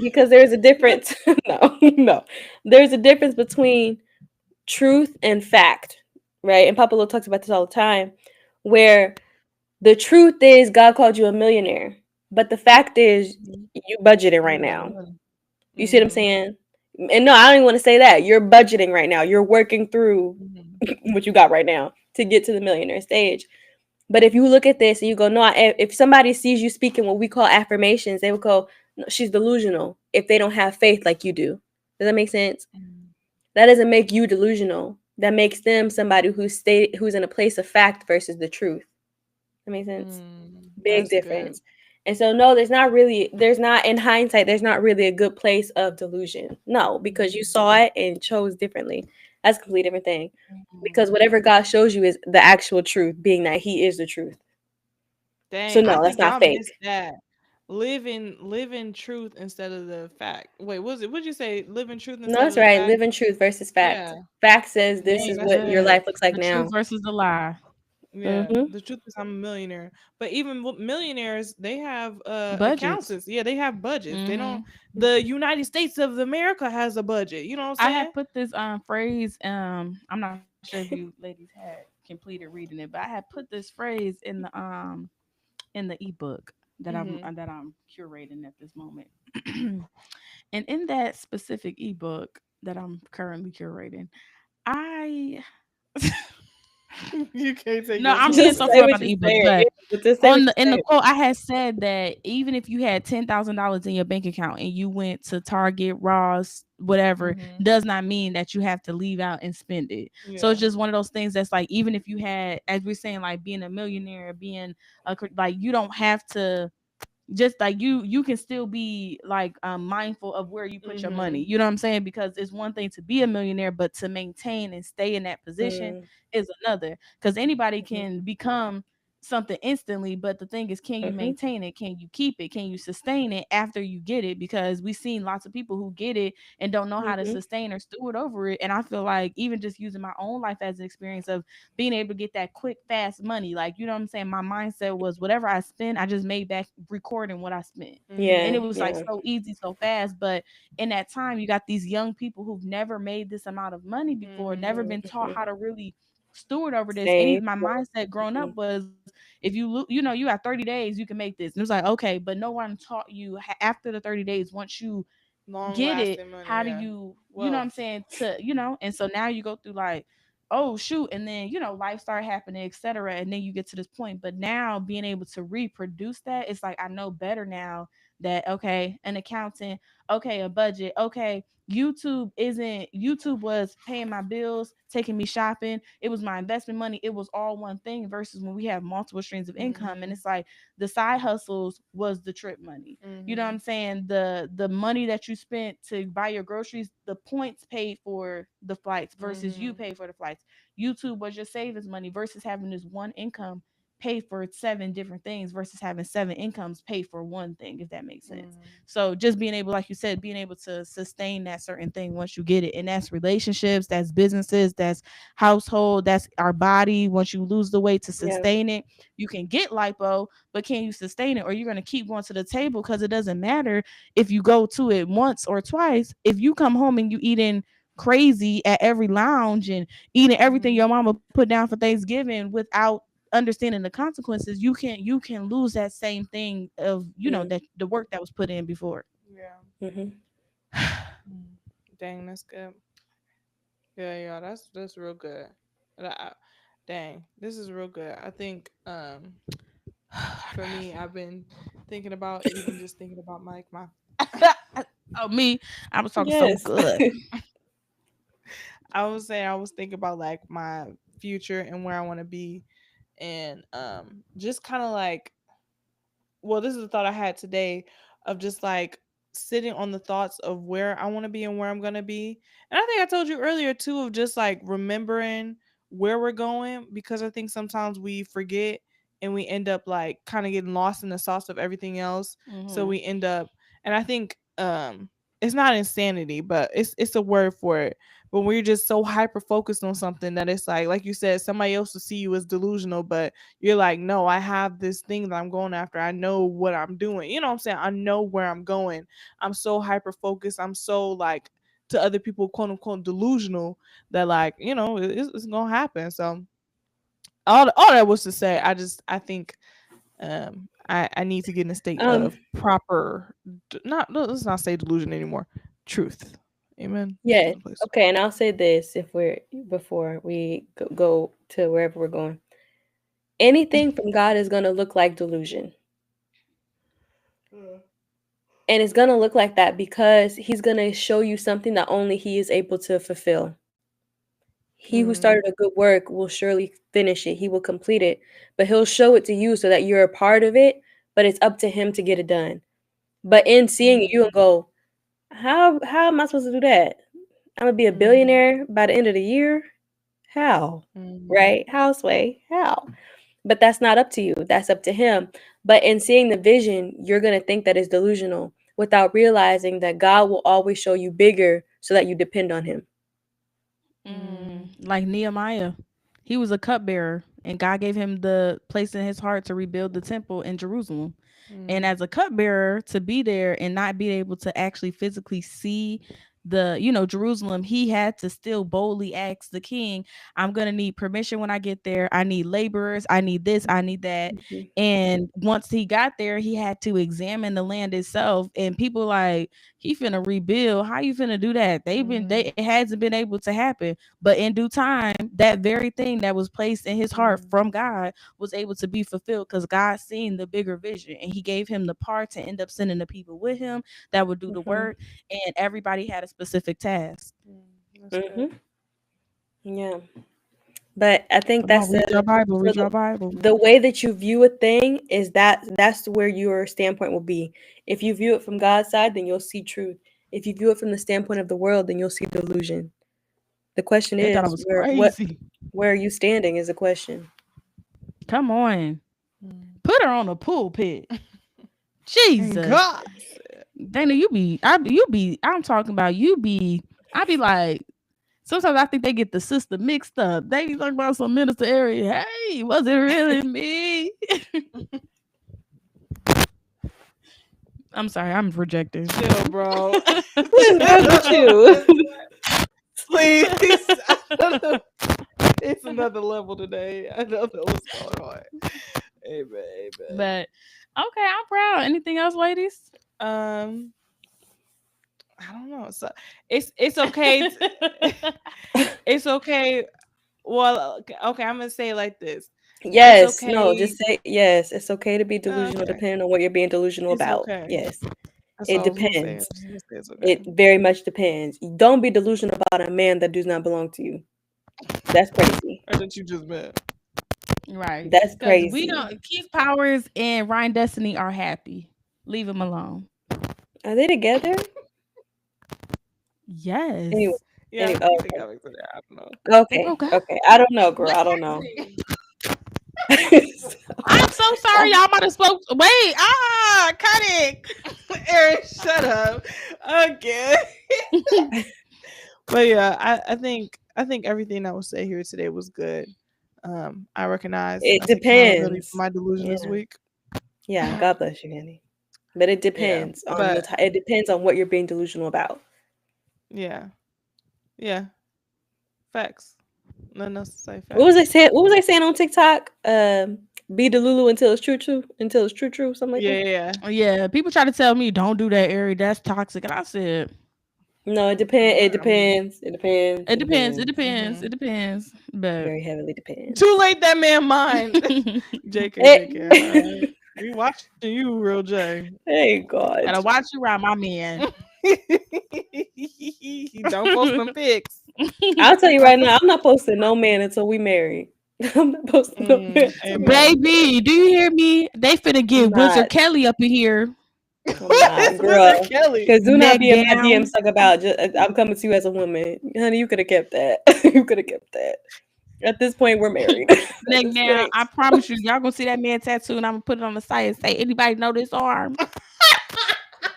Because there's a difference. No, no. There's a difference between truth and fact, right? And Papa Lo talks about this all the time, where the truth is God called you a millionaire, but the fact is Mhm. you budgeting You right got no now. money. You see what I'm Mhm. saying? And no, I don't even want to say that. You're budgeting right now. You're working through Mhm. what you got right now to get to the millionaire stage. But if you look at this and you go, no, if somebody sees you speaking what we call affirmations, they will go, no, she's delusional if they don't have faith like you do. Does that make sense? Mhm. That doesn't make you delusional. That makes them somebody who's in a place of fact versus the truth. That makes sense. Big That's good. difference. And so no, there's not in hindsight, there's not really a good place of delusion. No, because you Mhm. saw it and chose differently. That's a completely different thing. Because Mhm. whatever God shows you is the actual truth, being that He is the truth. So Dang, I no, that's think not y'all missed fake. that. Live in truth instead of the fact. Wait, what was it? What'd you say? Live in truth No, instead of that's the right. fact? Live in truth versus fact. Yeah. Fact says this Dang, is That's that's what your good. good. life looks like The truth now. versus the lie. Yeah, Hmm. the truth is I'm a millionaire. But even millionaires, they have Budgets. accountants. Yeah, they have budgets. They don't. Hmm. The United States of America has a budget. You know what I'm I saying? had put this phrase. I'm not sure if you ladies had completed reading it, but I had put this phrase in the ebook Mhm. that I'm curating at this moment. And in that specific ebook that I'm currently curating, I You can't take no, I'm yourself being Just so say fair serious. what about the you're ebook, saying. but Yeah, but just say what in you're the saying. quote I had said that even if you had $10,000 in your bank account and you went to Target, Ross, whatever, Mhm. does not mean that you have to leave out and spend it. So Yeah. it's just one of those things that's like, even if you had, as we're saying, like being a millionaire, being like, you don't have to, just like you can still be like mindful of where you put your money, Mhm. you know what I'm saying, because it's one thing to be a millionaire, but to maintain and stay in that position Mm, is another, because anybody mhm, can become something instantly, but the thing is, can you mhm, maintain it, can you keep it, can you sustain it after you get it, because we've seen lots of people who get it and don't know how to mhm, sustain or steward over it. And I feel like even just using my own life as an experience of being able to get that quick, fast money. Like, you know what I'm saying? My mindset was whatever I spend, I just made back recording what I spent. And yeah, it Mhm. was like yeah. so easy, so fast. But in that time, you got these young people who've never made this amount of money before, never Mhm. been taught Mhm. how to really steward over this. Save. Any my mindset growing up Mhm, was, if you you got 30 days, you can make this. And it was like, okay, but no one taught you after the 30 days, once you Long get it, lasting money. how do Yeah. you know what I'm Wealth. saying, to and so now you go through like, oh shoot, and then life start happening, etc., and then you get to this point. But now being able to reproduce that, it's like I know better now that, okay, an accountant, okay, a budget, okay, YouTube was paying my bills, taking me shopping, it was my investment money, it was all one thing, versus when we have multiple streams of income, and Mhm. it's like the side hustles was the trip money. You know what I'm Mhm. saying? The money that you spent to buy your groceries, the points paid for the flights versus you Mhm. paid for the flights. YouTube was your savings money versus having this one income pay for 7 different things versus having 7 incomes pay for one thing, if that makes sense. So just being able, like you said, being able to sustain that certain thing once you get it. And that's relationships, that's businesses, that's household, that's our body. Once you lose the weight to sustain it, you can get lipo, but can you sustain it? Or you're going to keep going to the table, because it doesn't matter if you go to it once or twice. If you come home and you eating crazy at every lounge and eating everything your mama put down for Thanksgiving without understanding the consequences, you can lose that same thing of, you know, that the work that was put in before. Dang, that's good. Yeah, that's real good. Dang, this is real good. I think for me, I've been thinking about, even just thinking about my oh, me, I was talking so good. I was saying, I was thinking about like my future and where I want to be, and just kind of like, well, this is the thought I had today of just like sitting on the thoughts of where I want to be and where I'm going to be. And I think I told you earlier too, of just like remembering where we're going, because I think sometimes we forget and we end up like kind of getting lost in the sauce of everything else. So we end up, and I think it's not insanity, but it's a word for it. But when you're just so hyper focused on something that it's like you said, somebody else will see you as delusional, but you're like, no, I have this thing that I'm going after. I know what I'm doing. You know what I'm saying? I know where I'm going. I'm so hyper focused. I'm so like, to other people, quote unquote, delusional, that like, you know, it's gonna happen. So all that was to say, I think I need to get in a state of proper, let's not say delusion anymore, truth. Amen. Yeah. Okay. And I'll say this, before we go to wherever we're going, anything from God is going to look like delusion. And it's going to look like that because he's going to show you something that only he is able to fulfill. He who started a good work will surely finish it. He will complete it, but he'll show it to you so that you're a part of it, but it's up to him to get it done. But in seeing it, you'll go, how am I supposed to do that? I'm gonna be a billionaire by the end of the year? How? Right? Houseway? How? But that's not up to you. That's up to him. But in seeing the vision, you're gonna think that it's delusional without realizing that God will always show you bigger so that you depend on him. Like Nehemiah, he was a cupbearer, and God gave him the place in his heart to rebuild the temple in Jerusalem. And as a cupbearer, to be there and not be able to actually physically see the, you know, Jerusalem, he had to still boldly ask the king, I'm gonna need permission when I get there. I need laborers, I need this, I need that. And once he got there, he had to examine the land itself. And people like, he finna rebuild, how you finna do that? It hasn't been able to happen. But in due time, that very thing that was placed in his heart from God was able to be fulfilled, because God seen the bigger vision, and he gave him the part to end up sending the people with him that would do the work, and everybody had a specific task. Yeah. But I think read your Bible. The way that you view a thing is that's where your standpoint will be. If you view it from God's side, then you'll see truth. If you view it from the standpoint of the world, then you'll see delusion. The question is, where are you standing is a question. Come on. Put her on a pulpit. Jesus. God. Dana, I'm talking about I be like, sometimes I think they get the sister mixed up. They be talking about some minister area. Hey, was it really me? I'm sorry, I'm projecting. Chill, bro. What's wrong with you? Please. It's another level today. I don't know what's going on. Amen. But okay, I'm proud. Anything else, ladies? I don't know. So it's okay. It's okay. Well, okay. I'm gonna say it like this. Yes. Okay. No. Just say yes. It's okay to be delusional, depending on what you're being delusional about. Okay. Yes. It depends. It very much depends. Don't be delusional about a man that does not belong to you. That's crazy. Or that you just met. Right. That's crazy. We don't. Keith Powers and Ryan Destiny are happy. Leave them alone. Are they together? Yes. Anyway, yeah. Anyway, okay. I don't know. Okay. I don't know, girl. I don't know. so sorry. Y'all might have spoke. Wait, cut it. Erin, shut up. Okay. But yeah, I think everything that was said here today was good. I recognize it that's accountability depends. for my delusion this week. Yeah, God bless you, Annie. But it depends on it depends on what you're being delusional about. Yeah. Yeah. Facts. Nothing else to say. Facts. What was I saying on TikTok? Be Delulu until it's true, something like that. Yeah. People try to tell me don't do that, Ari. That's toxic, and I said, no, it depends. It depends. It depends. But very heavily depends. Too late, that man mine. JK. We watching you, real J. Hey God. Gotta watch you around my man. Don't post them pics. I'll tell you right now, I'm not posting no man until we married. I'm not posting no man. Baby, do you hear me? They finna get Wizard Kelly up in here. Girl, because do not be in my DMs talk about I'm coming to you as a woman. Honey, you could have kept that. At this point, we're married. Neck down. I promise you, y'all gonna see that man tattoo, and I'm gonna put it on the site and say, anybody know this arm?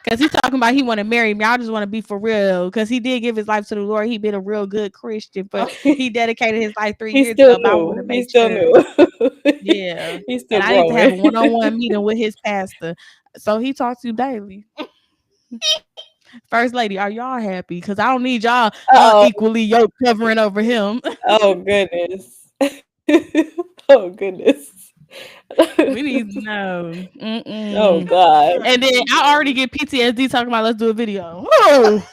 Because he's talking about he want to marry me. I just want to be for real. Because he did give his life to the Lord. He been a real good Christian, but he dedicated his life 3 years ago. He still knew. Yeah. He's still and growing. I need to have a one-on-one meeting with his pastor. So he talks to you daily. First lady, are y'all happy? Because I don't need y'all equally yoke covering over him. Oh, goodness. Oh, goodness. We need to know. Oh God. And then I already get PTSD talking about let's do a video. Whoa.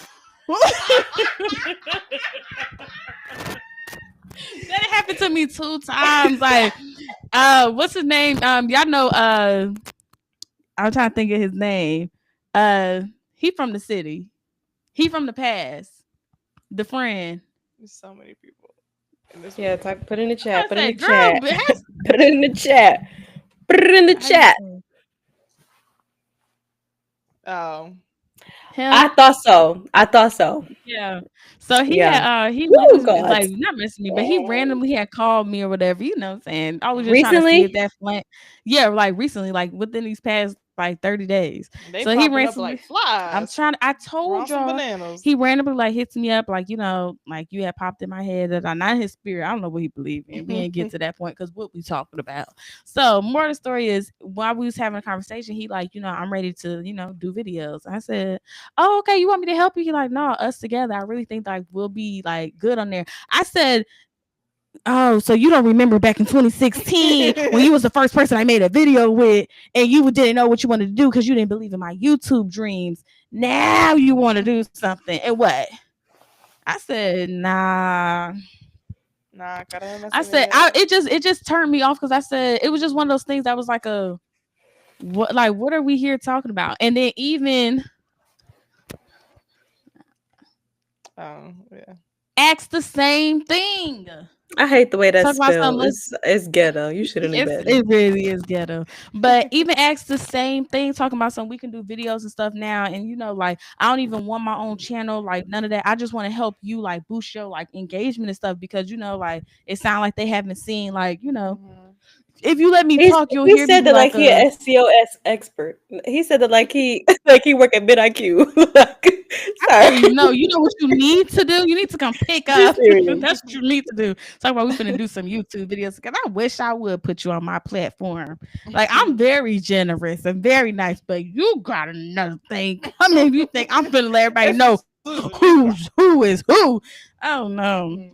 That happened to me 2 times. Like, what's his name? Y'all know I'm trying to think of his name. He from the city. He from the past. The friend. There's so many people. Yeah, put in the chat. Put it in the chat. Put it in the chat. Put it in the chat. Oh. Him? I thought so. Yeah. So he had like not messing me, but he randomly had called me or whatever, you know what I'm saying? I was just trying to see if that flat. Yeah, like recently, like within these past like 30 days. So he randomly like flies. I told y'all he randomly like hits me up, like, you know, like you had popped in my head that I'm not his spirit. I don't know what he believed in. We didn't get to that point because what we talking about. So more of the story is while we was having a conversation, he like, you know, I'm ready to, you know, do videos. I said, oh, okay, you want me to help you? He like, no, us together. I really think like we'll be like good on there. I said, oh, so you don't remember back in 2016 when you was the first person I made a video with and you didn't know what you wanted to do because you didn't believe in my YouTube dreams. Now you want to do something. And what? I said, nah. I said, it just turned me off because I said it was just one of those things that was like what are we here talking about? And then even ask the same thing. I hate the way that's spelled. It's ghetto. You should have known better. It really is ghetto. But even ask the same thing, talking about something we can do videos and stuff now. And you know, like I don't even want my own channel, like none of that. I just want to help you like boost your like engagement and stuff because you know, like it sounds like they haven't seen like, you know. If you let me talk, you'll hear me. He said that like he an SEO expert. He said that like he work at VidIQ. Sorry. No, you know what you need to do? You need to come pick up. That's what you need to do. Talk about we're gonna do some YouTube videos because I wish I would put you on my platform. Like I'm very generous and very nice, but you got another thing. I mean, you think I'm gonna let everybody know who is who? Oh no.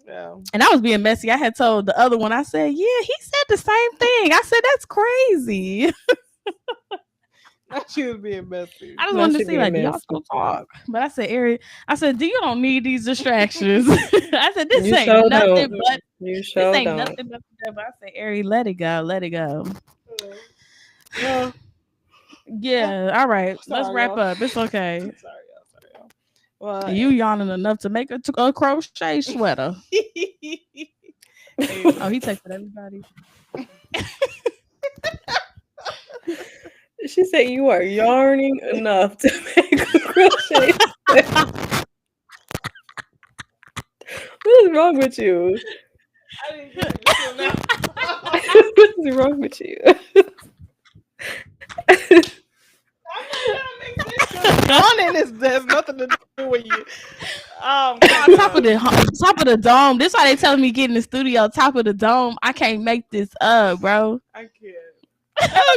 Yeah. And I was being messy. I had told the other one, I said, yeah, he said the same thing. I said, that's crazy. She was being messy. I just wanted to see, like, y'all still talk. But I said, Eric, you don't need these distractions. I said, this ain't nothing but this ain't nothing but the devil. I said, Eric, let it go. Yeah, all right. Let's wrap up. It's okay. Sorry, y'all. Well, you yawning enough to make a crochet sweater. Oh, he texted everybody. She said you are yarning enough to make a crochet sweater. What is wrong with you? I didn't get it. What's is wrong with you? There's nothing to do with you. Top of the dome. This why they telling me get in the studio. Top of the dome. I can't make this up, bro. I can't.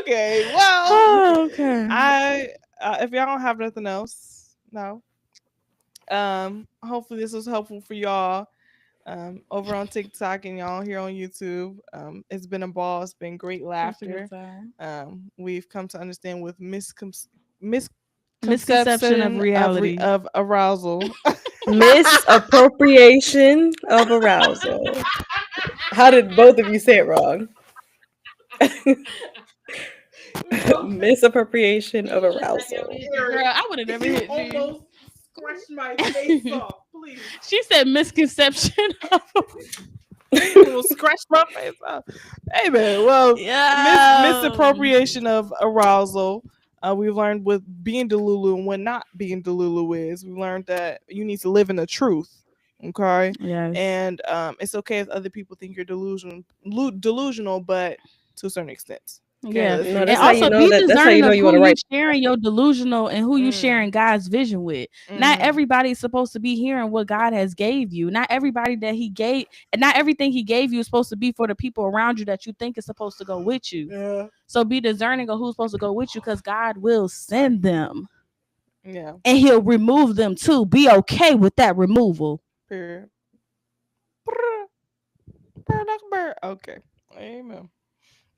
Okay. Well. Okay. If y'all don't have nothing else, no. Hopefully this was helpful for y'all. Over on TikTok and y'all here on YouTube. It's been a ball. It's been great laughter. We've come to understand with misconception of reality of arousal. Misappropriation of arousal. How did both of you say it wrong? Misappropriation of arousal. Girl, I would have never hit you. Almost scratched my face off. Please. She said misconception of scratch my face off. Hey man, well, misappropriation of arousal. We've learned what being Delulu and what not being Delulu is. We learned that you need to live in the truth. Okay. Yes. And it's okay if other people think you're delusional, but to a certain extent. Okay, yeah. No, And also be discerning of who you sharing your delusional and who you sharing God's vision with. Not everybody's supposed to be hearing what God has gave you. Not everybody that he gave, and not everything he gave you is supposed to be for the people around you that you think is supposed to go with you. Yeah. So be discerning of who's supposed to go with you, because God will send them. Yeah. And he'll remove them too. Be okay with that removal. Period. Okay. Amen.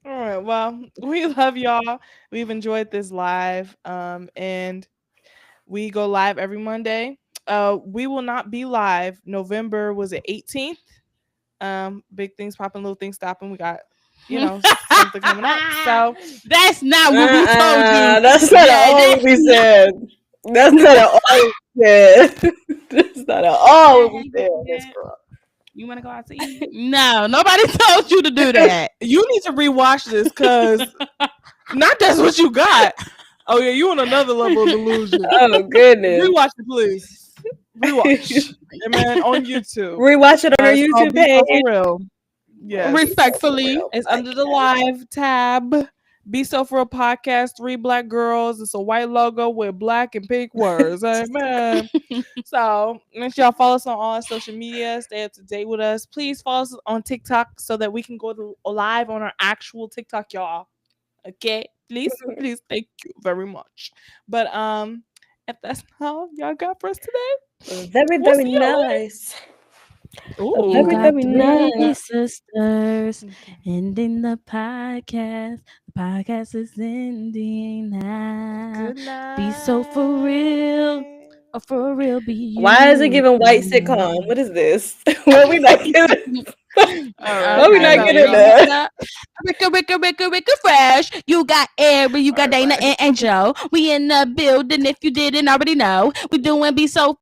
All right. Well, we love y'all. We've enjoyed this live. And we go live every Monday. We will not be live. November was it 18th? Big things popping, little things stopping. We got, something coming up. So that's not what we told you. That's not all we said. That's not all we said. That's not all we said. You want to go out to eat? No, nobody told you to do that. You need to rewatch this, because not that's what you got. Oh yeah, you on another level of delusion. Oh goodness. Rewatch it, please. Rewatch. Man, on YouTube. Rewatch it on our YouTube page. For real. Yes. Respectfully. It's under the live tab. Be So For Real Podcast, 3 black girls. It's a white logo with black and pink words. Amen. So make sure y'all follow us on all our social media. Stay up to date with us. Please follow us on TikTok so that we can go live on our actual TikTok, y'all. Okay? Please, thank you very much. But if that's all y'all got for us today, very, very nice. Ooh, very nice. Sisters, ending the podcast. The podcast is ending now. Good night. Be so for real. Or for real, be you. Why is it giving white sitcom? What is this? What are we not getting? What are we not getting that? Ricka, fresh. You got Ari, you got Dana and Joe. We in the building if you didn't already know. We doing Be So